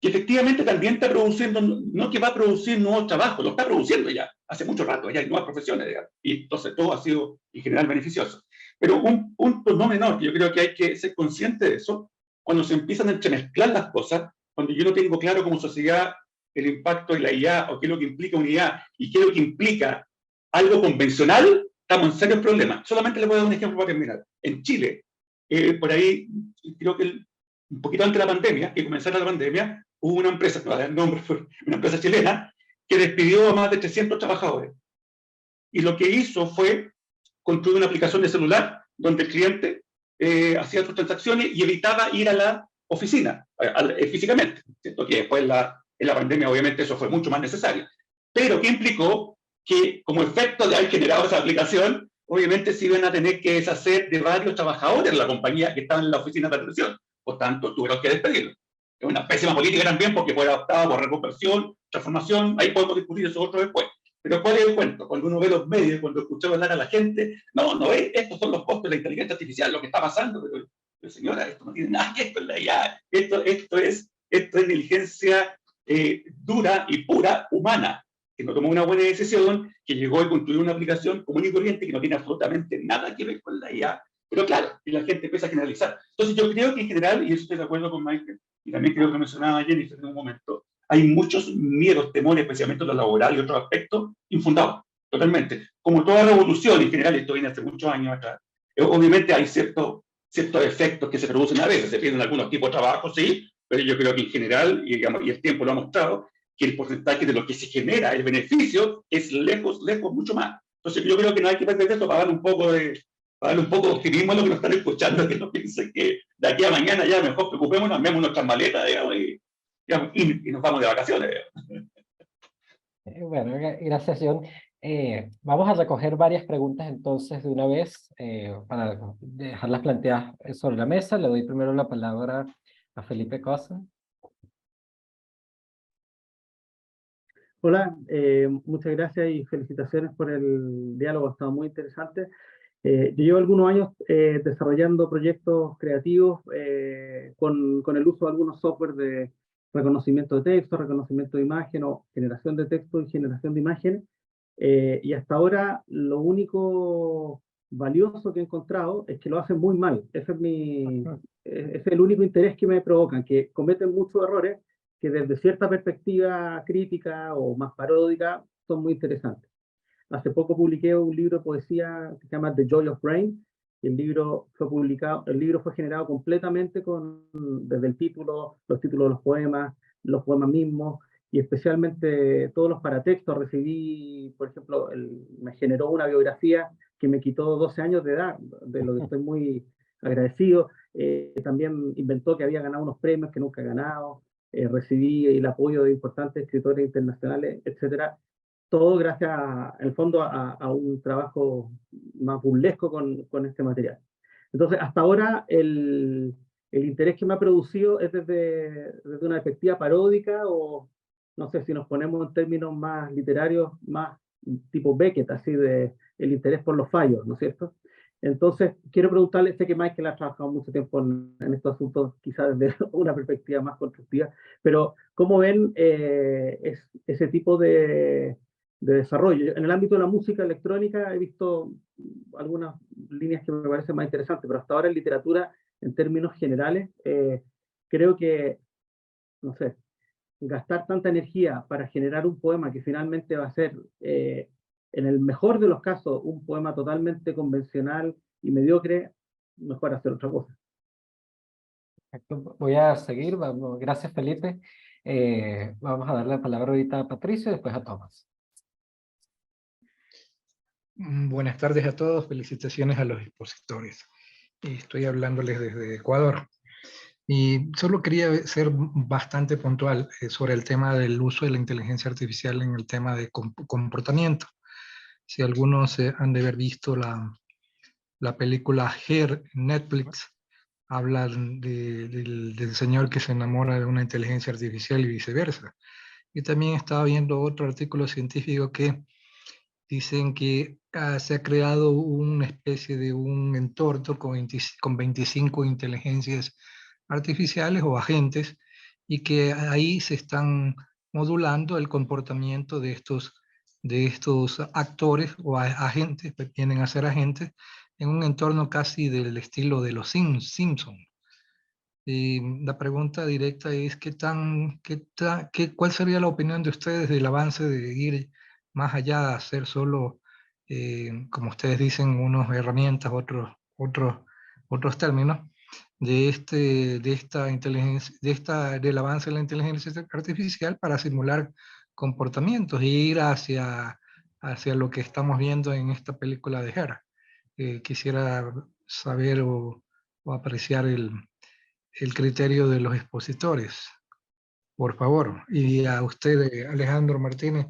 efectivamente también está produciendo, no que va a producir nuevos trabajos, lo está produciendo ya, hace mucho rato, ya hay nuevas profesiones, digamos, y entonces todo ha sido en general beneficioso. Pero un punto no menor, que yo creo que hay que ser consciente de eso, cuando se empiezan a entremezclar las cosas, cuando yo no tengo claro como sociedad el impacto de la IA, o qué es lo que implica una IA, y qué es lo que implica algo convencional, estamos en serios problemas. Solamente les voy a dar un ejemplo para terminar. En Chile, por ahí, creo que un poquito antes de la pandemia, que comenzara la pandemia, hubo una empresa, no voy a dar el nombre, una empresa chilena, que despidió a más de 300 trabajadores. Y lo que hizo fue construir una aplicación de celular donde el cliente hacía sus transacciones y evitaba ir a la oficina físicamente. ¿Cierto? Que después en la pandemia obviamente eso fue mucho más necesario. Pero que implicó que como efecto de haber generado esa aplicación, obviamente se iban a tener que deshacer de varios trabajadores de la compañía que estaban en la oficina de atención. Por tanto, tuvieron que despedirlos. Es una pésima política también porque fue adaptada por reconversión, transformación, ahí podemos discutir eso otro después. Pero ¿cuál es el cuento? Cuando uno ve los medios, cuando escuchamos hablar a la gente, no, estos son los costos de la inteligencia artificial, lo que está pasando, pero señora, esto no tiene nada que ver con la IA, esto es inteligencia dura y pura humana, que no tomó una buena decisión, que llegó a construir una aplicación común y corriente que no tiene absolutamente nada que ver con la IA. Pero claro, y la gente empieza a generalizar. Entonces yo creo que en general, y eso estoy de acuerdo con Michael, y también creo que mencionaba Jennifer en un momento, hay muchos miedos, temores, especialmente en lo laboral y otros aspectos, infundados, totalmente. Como toda revolución, en general, esto viene hace muchos años atrás, obviamente hay ciertos efectos que se producen a veces, se pierden algunos tipos de trabajo, sí, pero yo creo que en general, y, digamos, y el tiempo lo ha mostrado, que el porcentaje de lo que se genera, el beneficio, es lejos, mucho más. Entonces yo creo que no hay que perder esto para darle un poco de optimismo a los que nos están escuchando, que no piensen que de aquí a mañana ya mejor preocupémonos, armemos nuestras maletas, digamos, y nos vamos de vacaciones. Bueno, gracias, John. Vamos a recoger varias preguntas entonces de una vez para dejarlas planteadas sobre la mesa. Le doy primero la palabra a Felipe Cosa. Hola, muchas gracias y felicitaciones por el diálogo, ha estado muy interesante. Yo llevo algunos años desarrollando proyectos creativos con el uso de algunos software de reconocimiento de texto, reconocimiento de imagen o generación de texto y generación de imagen. Y hasta ahora lo único valioso que he encontrado es que lo hacen muy mal. Ese es el único interés que me provocan, que cometen muchos errores que desde cierta perspectiva crítica o más paródica son muy interesantes. Hace poco publiqué un libro de poesía que se llama The Joy of Brain, y el libro fue generado completamente desde el título, los títulos de los poemas mismos, y especialmente todos los paratextos. Recibí, por ejemplo, me generó una biografía que me quitó 12 años de edad, de lo que estoy muy agradecido. También inventó que había ganado unos premios que nunca he ganado. Recibí el apoyo de importantes escritores internacionales, etcétera. Todo gracias, en el fondo, a un trabajo más burlesco con este material. Entonces, hasta ahora, el interés que me ha producido es desde una perspectiva paródica, o no sé si nos ponemos en términos más literarios, más tipo Beckett, así de el interés por los fallos, ¿no es cierto? Entonces, quiero preguntarle, sé que Michael ha trabajado mucho tiempo en estos asuntos, quizás desde una perspectiva más constructiva, pero ¿cómo ven ese tipo de desarrollo? En el ámbito de la música electrónica he visto algunas líneas que me parecen más interesantes, pero hasta ahora en literatura, en términos generales, creo que, no sé, gastar tanta energía para generar un poema que finalmente va a ser, en el mejor de los casos, un poema totalmente convencional y mediocre, mejor hacer otra cosa. Perfecto. Voy a seguir. Gracias, Felipe. Vamos a darle la palabra ahorita a Patricio y después a Tomás. Buenas tardes a todos, felicitaciones a los expositores. Estoy hablándoles desde Ecuador. Y solo quería ser bastante puntual sobre el tema del uso de la inteligencia artificial en el tema de comportamiento. Si algunos han de haber visto la película Her en Netflix, habla del señor que se enamora de una inteligencia artificial y viceversa. Y también estaba viendo otro artículo científico que dicen que se ha creado una especie de un entorno con 25 inteligencias artificiales o agentes, y que ahí se están modulando el comportamiento de estos actores o agentes, que vienen a ser agentes, en un entorno casi del estilo de los Simpsons. Y la pregunta directa es, ¿cuál sería la opinión de ustedes del avance de ir más allá, hacer solo, como ustedes dicen, unas herramientas, otros términos, del avance de la inteligencia artificial para simular comportamientos e ir hacia lo que estamos viendo en esta película de Her? Quisiera saber o apreciar el criterio de los expositores, por favor. Y a usted, Alejandro Martínez,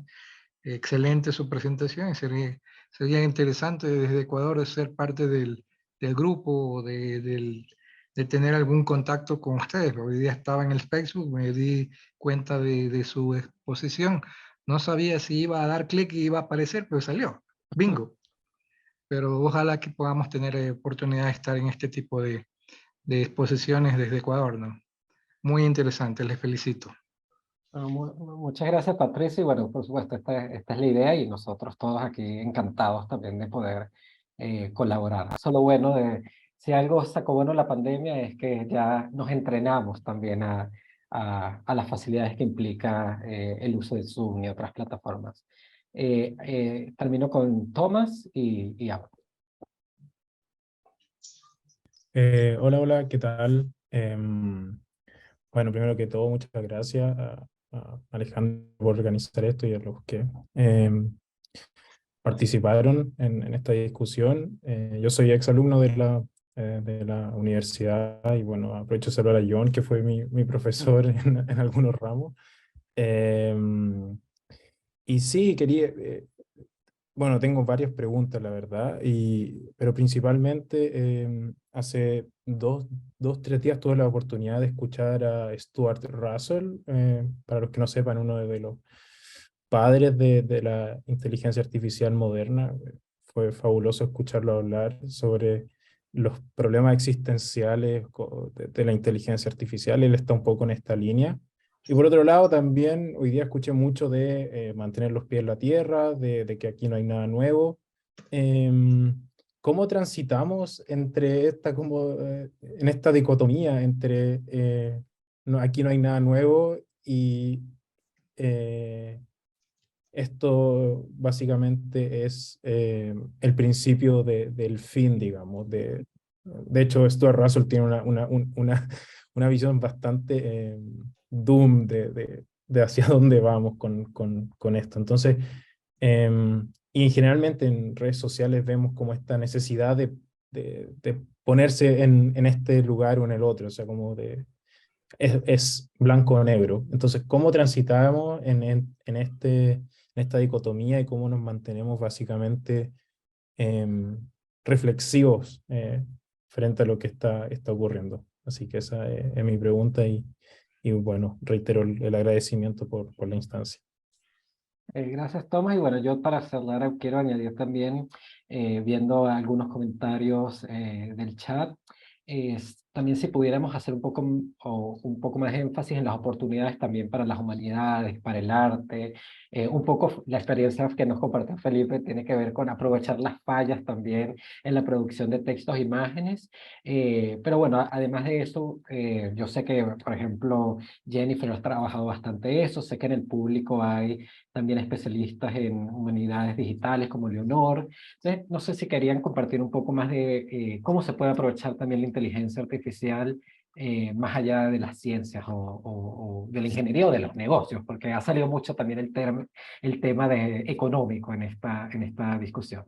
excelente su presentación. Sería interesante desde Ecuador ser parte del grupo, de tener algún contacto con ustedes. Hoy día estaba en el Facebook, me di cuenta de su exposición. No sabía si iba a dar clic y iba a aparecer, pero salió. Bingo. Pero ojalá que podamos tener oportunidad de estar en este tipo de exposiciones desde Ecuador, ¿no? Muy interesante, les felicito. Bueno, muchas gracias, Patricio. Y bueno, por supuesto, esta es la idea y nosotros todos aquí encantados también de poder colaborar. Eso es lo bueno si algo sacó bueno la pandemia, es que ya nos entrenamos también a las facilidades que implica el uso de Zoom y otras plataformas. Termino con Tomás y Álvaro. Hola, ¿qué tal? Bueno, primero que todo, muchas gracias a Alejandro por organizar esto y a los que participaron en esta discusión. Yo soy exalumno de la universidad y bueno, aprovecho de saludar a John, que fue mi profesor en algunos ramos. Y sí, bueno, tengo varias preguntas, la verdad, pero principalmente hace tres días tuve la oportunidad de escuchar a Stuart Russell, para los que no sepan, uno de los padres de la inteligencia artificial moderna. fue fabuloso escucharlo hablar sobre los problemas existenciales de la inteligencia artificial. Él está un poco en esta línea. Y por otro lado, también hoy día escuché mucho de mantener los pies en la tierra, de que aquí no hay nada nuevo. ¿Cómo transitamos entre en esta dicotomía entre aquí no hay nada nuevo y esto básicamente es el principio del fin, digamos? De hecho, Stuart Russell tiene una visión bastante doom de hacia dónde vamos con esto. Entonces, y generalmente en redes sociales vemos como esta necesidad de ponerse en este lugar o en el otro, o sea, como es blanco o negro. Entonces, ¿cómo transitamos en esta dicotomía y cómo nos mantenemos básicamente reflexivos frente a lo que está ocurriendo? Así que esa es mi pregunta y bueno, reitero el agradecimiento por la instancia. Gracias, Tomás. Y bueno, yo para cerrar quiero añadir también, viendo algunos comentarios del chat, también si pudiéramos hacer un poco más énfasis en las oportunidades también para las humanidades, para el arte. Un poco la experiencia que nos compartió Felipe tiene que ver con aprovechar las fallas también en la producción de textos e imágenes. Pero bueno, además de eso, yo sé que, por ejemplo, Jennifer ha trabajado bastante eso. Sé que en el público hay también especialistas en humanidades digitales como Leonor. Entonces, no sé si querían compartir un poco más de cómo se puede aprovechar también la inteligencia artificial más allá de las ciencias o de la ingeniería o de los negocios, porque ha salido mucho también el tema económico en esta discusión.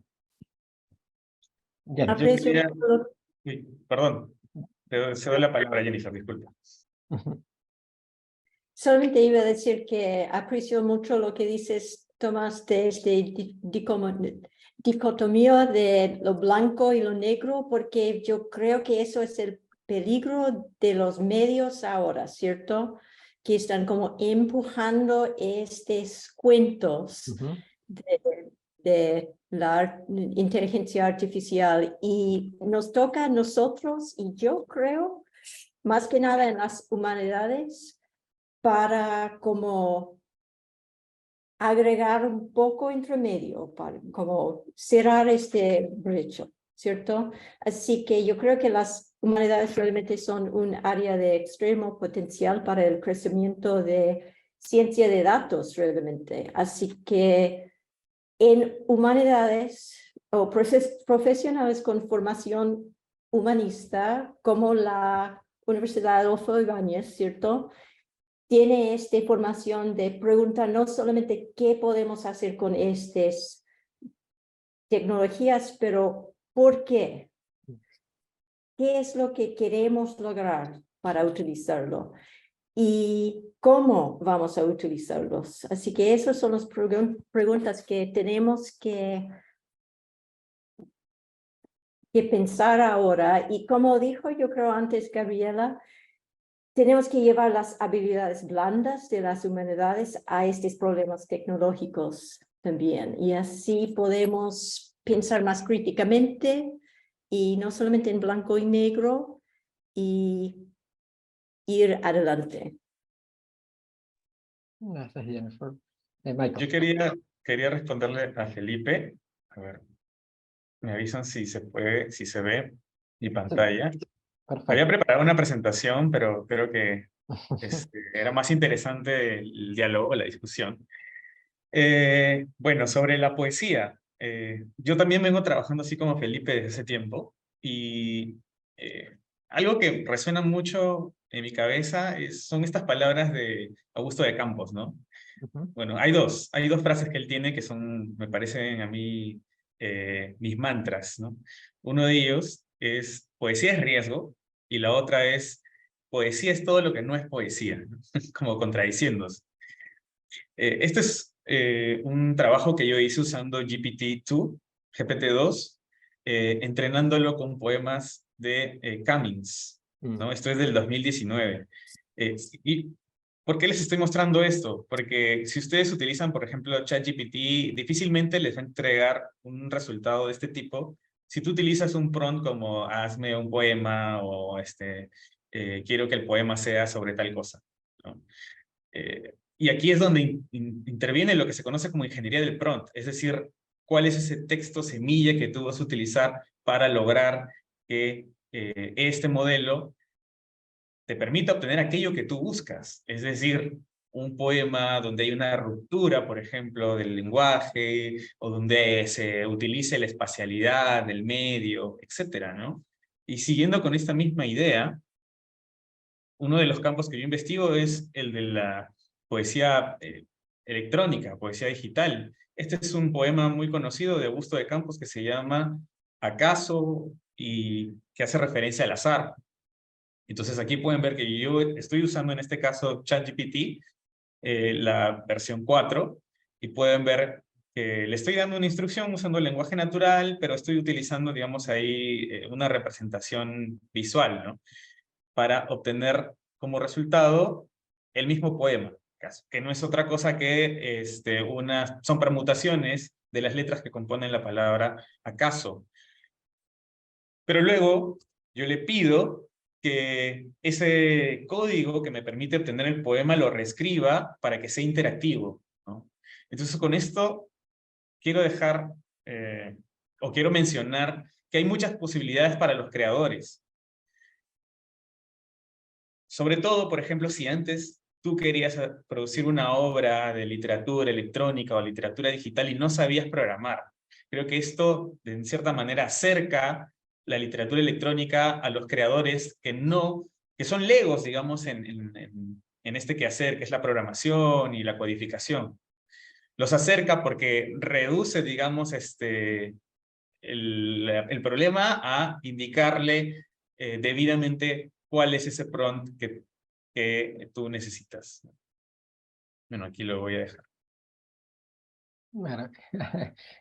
Yo Aprecio quería... mucho Sí, perdón, te cedo la palabra a Jennifer, disculpa. Solamente iba a decir que aprecio mucho lo que dices, Tomás, de dicotomía de lo blanco y lo negro, porque yo creo que eso es el peligro de los medios ahora, ¿cierto? Que están como empujando estos cuentos de la inteligencia artificial y nos toca a nosotros, y yo creo, más que nada en las humanidades, para como agregar un poco entre medio, para como cerrar este brecho, ¿cierto? Así que yo creo que las humanidades realmente son un área de extremo potencial para el crecimiento de ciencia de datos realmente. Así que en humanidades o profesionales con formación humanista, como la Universidad Adolfo Ibáñez, ¿cierto?, tiene esta formación de preguntar no solamente qué podemos hacer con estas tecnologías, pero ¿por qué? ¿Qué es lo que queremos lograr para utilizarlo? ¿Y cómo vamos a utilizarlos? Así que esas son las preguntas que tenemos que pensar ahora. Y como dijo yo creo antes Gabriela, tenemos que llevar las habilidades blandas de las humanidades a estos problemas tecnológicos también. Y así podemos pensar más críticamente y no solamente en blanco y negro y ir adelante. Gracias, Jennifer. Michael. Yo quería responderle a Felipe. A ver, me avisan si se puede, si se ve mi pantalla. Perfecto. Había preparado una presentación, pero creo que era más interesante el diálogo, la discusión. Bueno, sobre la poesía. Yo también vengo trabajando así como Felipe desde hace tiempo y algo que resuena mucho en mi cabeza son estas palabras de Augusto de Campos, ¿no? Bueno, hay dos frases que él tiene que son, me parecen a mí, mis mantras, ¿no? Uno de ellos es, poesía es riesgo, y la otra es, poesía es todo lo que no es poesía, ¿no? Como contradiciéndose. Este es un trabajo que yo hice usando GPT-2, entrenándolo con poemas de Cummings, ¿no? Esto es del 2019. Y ¿Por qué les estoy mostrando esto? Porque si ustedes utilizan, por ejemplo, ChatGPT, difícilmente les va a entregar un resultado de este tipo. Si tú utilizas un prompt como hazme un poema o quiero que el poema sea sobre tal cosa, ¿no? Y aquí es donde interviene lo que se conoce como ingeniería del prompt, es decir, cuál es ese texto semilla que tú vas a utilizar para lograr que este modelo te permita obtener aquello que tú buscas, es decir, un poema donde hay una ruptura, por ejemplo, del lenguaje, o donde se utilice la espacialidad del medio, etcétera, ¿no? Y siguiendo con esta misma idea, uno de los campos que yo investigo es el de la poesía electrónica, poesía digital. Este es un poema muy conocido de Augusto de Campos que se llama ¿Acaso? Y que hace referencia al azar. Entonces aquí pueden ver que yo estoy usando en este caso ChatGPT, la versión 4, y pueden ver que le estoy dando una instrucción usando el lenguaje natural, pero estoy utilizando, digamos, ahí una representación visual, ¿no? Para obtener como resultado el mismo poema, que no es otra cosa que son permutaciones de las letras que componen la palabra acaso. Pero luego yo le pido que ese código que me permite obtener el poema lo reescriba para que sea interactivo, ¿no? Entonces con esto quiero dejar, o quiero mencionar que hay muchas posibilidades para los creadores. Sobre todo, por ejemplo, si antes tú querías producir una obra de literatura electrónica o literatura digital y no sabías programar. Creo que esto, en cierta manera, acerca la literatura electrónica a los creadores que son legos, digamos, en este quehacer, que es la programación y la codificación. Los acerca porque reduce, digamos, el problema a indicarle debidamente cuál es ese prompt que tú necesitas. Bueno, aquí lo voy a dejar. Bueno,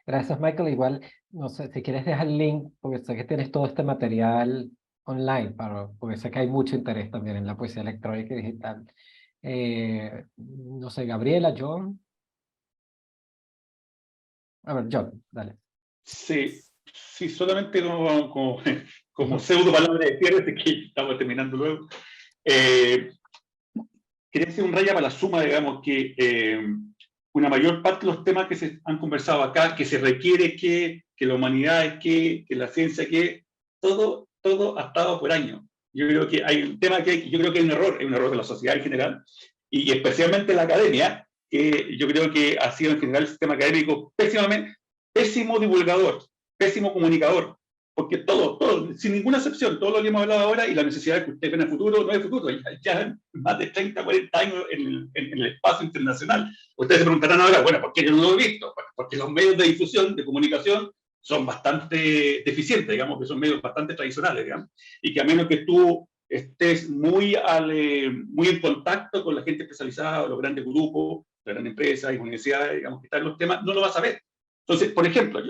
gracias, Michael. Igual, no sé, si quieres dejar el link, porque sé que tienes todo este material online, porque sé que hay mucho interés también en la poesía electrónica y digital. No sé, Gabriela, John. A ver, John, dale. Sí, sí, solamente como pseudo palabra de cierre, que estamos terminando luego. Quería hacer un raya para la suma, digamos, que una mayor parte de los temas que se han conversado acá, que se requiere que la humanidad es que la ciencia que, todo ha estado por años. Yo creo que hay un tema yo creo que hay un error de la sociedad en general, y especialmente la academia, que yo creo que ha sido en general el sistema académico pésimo divulgador, pésimo comunicador, porque todo, sin ninguna excepción, todo lo que hemos hablado ahora y la necesidad que ustedes ven en el futuro, no hay futuro, ya más de 30, 40 años en el espacio internacional. Ustedes se preguntarán ahora, bueno, ¿por qué yo no lo he visto? Bueno, porque los medios de difusión, de comunicación, son bastante deficientes, digamos, que son medios bastante tradicionales, digamos, y que a menos que tú estés muy en contacto con la gente especializada, los grandes grupos, las grandes empresas y universidades, digamos, que están en los temas, no lo vas a ver. Entonces, por ejemplo,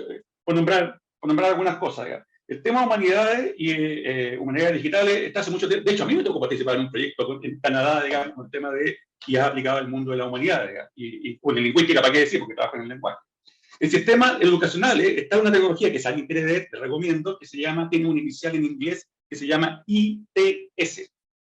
por nombrar algunas cosas, digamos, el tema de humanidades y humanidades digitales está hace mucho tiempo. De hecho, a mí me tocó participar en un proyecto en Canadá, digamos, con el tema de IA aplicado al mundo de la humanidad, digamos, y con la lingüística, ¿para qué decir? Porque trabajo en el lenguaje. El sistema educacional está en una tecnología que si alguien quiere ver, te recomiendo, que tiene un inicial en inglés que se llama ITS,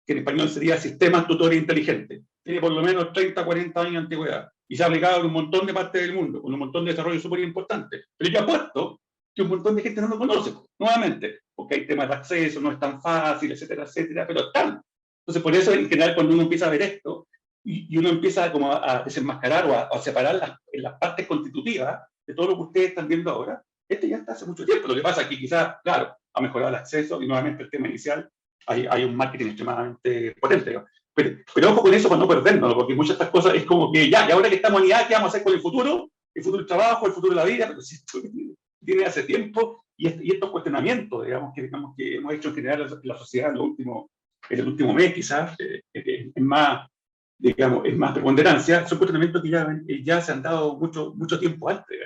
que en español sería Sistemas Tutores Inteligentes. Tiene por lo menos 30, 40 años de antigüedad y se ha aplicado en un montón de partes del mundo, con un montón de desarrollos súper importantes. Pero yo apuesto que un montón de gente no lo conoce, nuevamente, porque hay temas de acceso, no es tan fácil, etcétera, etcétera, pero están. Entonces, por eso, en general, cuando uno empieza a ver esto, y uno empieza como a desenmascarar o a separar las partes constitutivas de todo lo que ustedes están viendo ahora, ya está hace mucho tiempo. Lo que pasa es que quizás, claro, ha mejorado el acceso, y nuevamente el tema inicial, hay un marketing extremadamente potente. Pero ojo con eso para no perdernos, porque muchas de estas cosas es como que ya, y ahora que estamos en IA, ¿qué vamos a hacer con el futuro? El futuro del trabajo, el futuro de la vida, pero si esto tiene hace tiempo, y estos cuestionamientos, digamos que hemos hecho en general en la sociedad en el último mes, quizás, es más preponderancia, son cuestionamientos que ya se han dado mucho tiempo antes.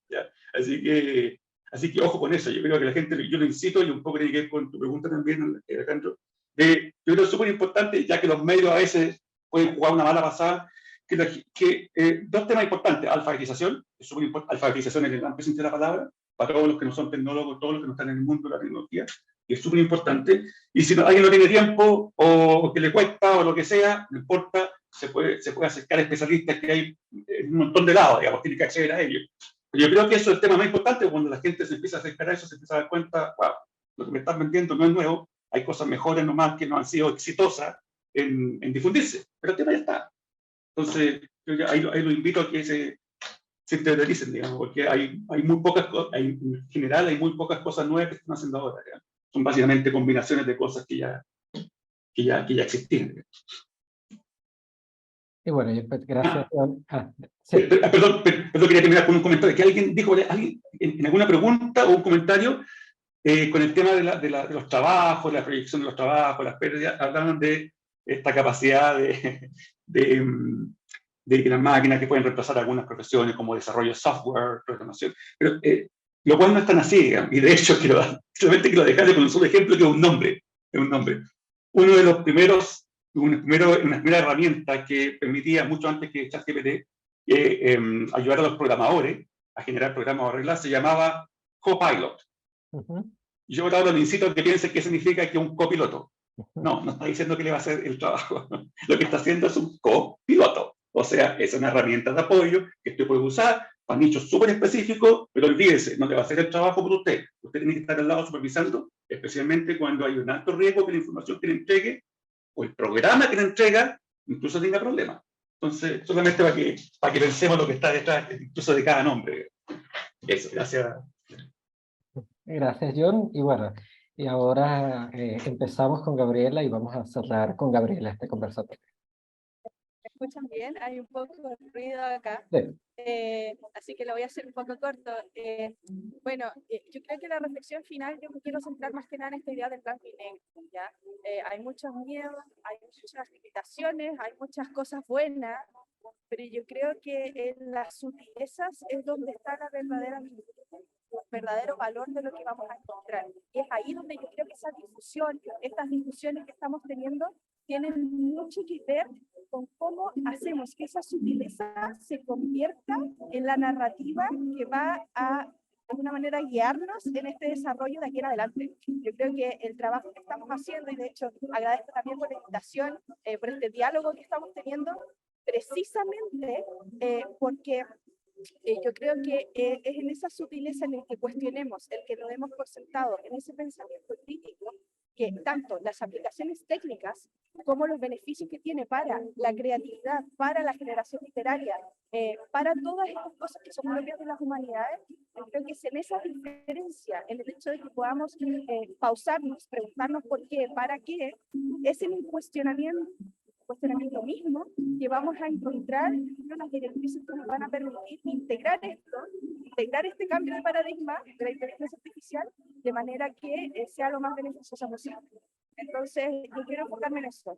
¿Ya? Así que ojo con eso. Yo creo que la gente, yo lo incito, y un poco tiene que ver con tu pregunta también, Alejandro, yo creo que es súper importante, ya que los medios a veces pueden jugar una mala pasada. Dos temas importantes: alfabetización, es súper importante, alfabetización en el amplio sentido de la palabra, para todos los que no son tecnólogos, todos los que no están en el mundo de la tecnología, y es súper importante. Y si alguien no tiene tiempo, o que le cuesta, o lo que sea, no importa, se puede acercar a especialistas que hay en un montón de lados, digamos, tiene que acceder a ellos. Pero yo creo que eso es el tema más importante. Cuando la gente se empieza a acercar a eso, se empieza a dar cuenta, wow, lo que me están vendiendo no es nuevo, hay cosas mejores nomás que no han sido exitosas en difundirse, pero el tema ya está. Entonces, yo ahí lo invito a que se interioricen, digamos, porque hay muy pocas cosas, en general hay muy pocas cosas nuevas que están haciendo ahora, digamos. Son básicamente combinaciones de cosas que ya existían. Y bueno, gracias. Sí. Perdón, quería terminar con un comentario, que alguien dijo, en alguna pregunta o un comentario, con el tema de los trabajos, la proyección de los trabajos, las pérdidas, hablaban de esta capacidad de las máquinas que pueden reemplazar algunas profesiones como desarrollo de software, programación, pero lo cual no es tan así, digamos. Y de hecho solamente quiero dejarle con un solo ejemplo, que es un nombre. Uno de los primeros, una primera herramienta que permitía, mucho antes que ChatGPT, ayudar a los programadores a generar programas o arreglar, se llamaba Copilot. Y yo ahora lo incito a que piense qué significa que un copiloto. No está diciendo que le va a hacer el trabajo. Lo que está haciendo es un copiloto. O sea, es una herramienta de apoyo que usted puede usar para nichos súper específicos, pero olvídese, no le va a hacer el trabajo por usted. Usted tiene que estar al lado supervisando, especialmente cuando hay un alto riesgo que la información que le entregue o el programa que le entrega incluso tenga problemas. Entonces, solamente para que pensemos lo que está detrás incluso de cada nombre. Eso, gracias. Gracias, John. Y bueno, y ahora empezamos con Gabriela y vamos a cerrar con Gabriela este conversatorio. ¿Me escuchan bien? Hay un poco de ruido acá. Sí. Así que lo voy a hacer un poco corto. Bueno, yo creo que la reflexión final, yo me quiero centrar más que nada en esta idea del blanco y negro, ¿ya? Hay muchos miedos, hay muchas limitaciones, hay muchas cosas buenas, pero yo creo que en las sutilezas es donde está el verdadero valor de lo que vamos a encontrar. Y es ahí donde yo creo que esa discusión, estas discusiones que estamos teniendo, tienen mucho que ver con cómo hacemos que esa sutileza se convierta en la narrativa que va a, de alguna manera, guiarnos en este desarrollo de aquí en adelante. Yo creo que el trabajo que estamos haciendo, y de hecho agradezco también por la invitación, por este diálogo que estamos teniendo, precisamente porque yo creo que es en esa sutileza en el que cuestionemos, el que lo demos por sentado, en ese pensamiento crítico, que tanto las aplicaciones técnicas como los beneficios que tiene para la creatividad, para la generación literaria, para todas estas cosas que son propias de las humanidades, creo que es en esa diferencia, en el hecho de que podamos pausarnos, preguntarnos por qué, para qué, es en un cuestionamiento mismo que vamos a encontrar unas directrices que nos van a permitir integrar este cambio de paradigma de la inteligencia artificial de manera que sea lo más beneficiosa posible. Entonces, yo quiero enfocarme en eso.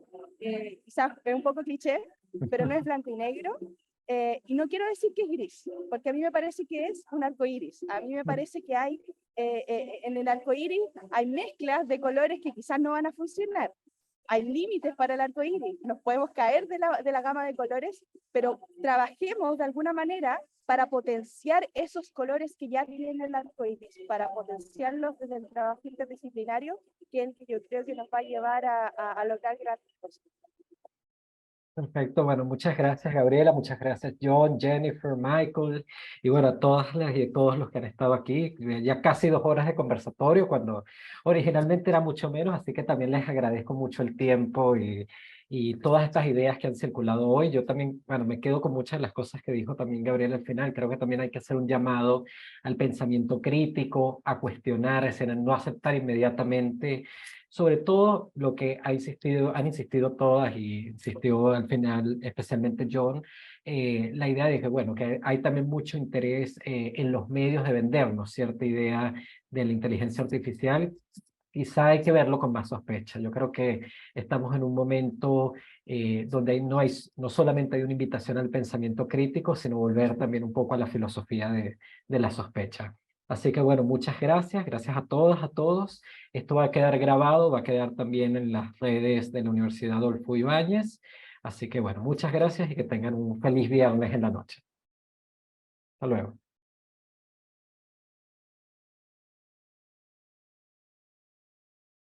Quizás es un poco cliché, pero no es blanco y negro. Y no quiero decir que es gris, porque a mí me parece que es un arcoíris. A mí me parece que hay, en el arcoíris hay mezclas de colores que quizás no van a funcionar. Hay límites para el arcoíris, nos podemos caer de la gama de colores, pero trabajemos de alguna manera para potenciar esos colores que ya tiene el arcoíris, para potenciarlos desde el trabajo interdisciplinario, que es el que yo creo que nos va a llevar a lograr grandes cosas. Perfecto, bueno, muchas gracias Gabriela, muchas gracias John, Jennifer, Michael, y bueno, a todas las y todos los que han estado aquí, ya casi 2 horas de conversatorio, cuando originalmente era mucho menos, así que también les agradezco mucho el tiempo y todas estas ideas que han circulado hoy. Yo también, bueno, me quedo con muchas de las cosas que dijo también Gabriela al final. Creo que también hay que hacer un llamado al pensamiento crítico, a cuestionar, no aceptar inmediatamente, sobre todo lo que han insistido todas y insistió al final especialmente John, la idea de que, bueno, que hay también mucho interés en los medios de vendernos cierta idea de la inteligencia artificial. Quizá hay que verlo con más sospecha. Yo creo que estamos en un momento donde no solamente hay una invitación al pensamiento crítico, sino volver también un poco a la filosofía de la sospecha. Así que bueno, muchas gracias. Gracias a todas, a todos. Esto va a quedar grabado, va a quedar también en las redes de la Universidad Adolfo Ibáñez. Así que bueno, muchas gracias y que tengan un feliz viernes en la noche. Hasta luego.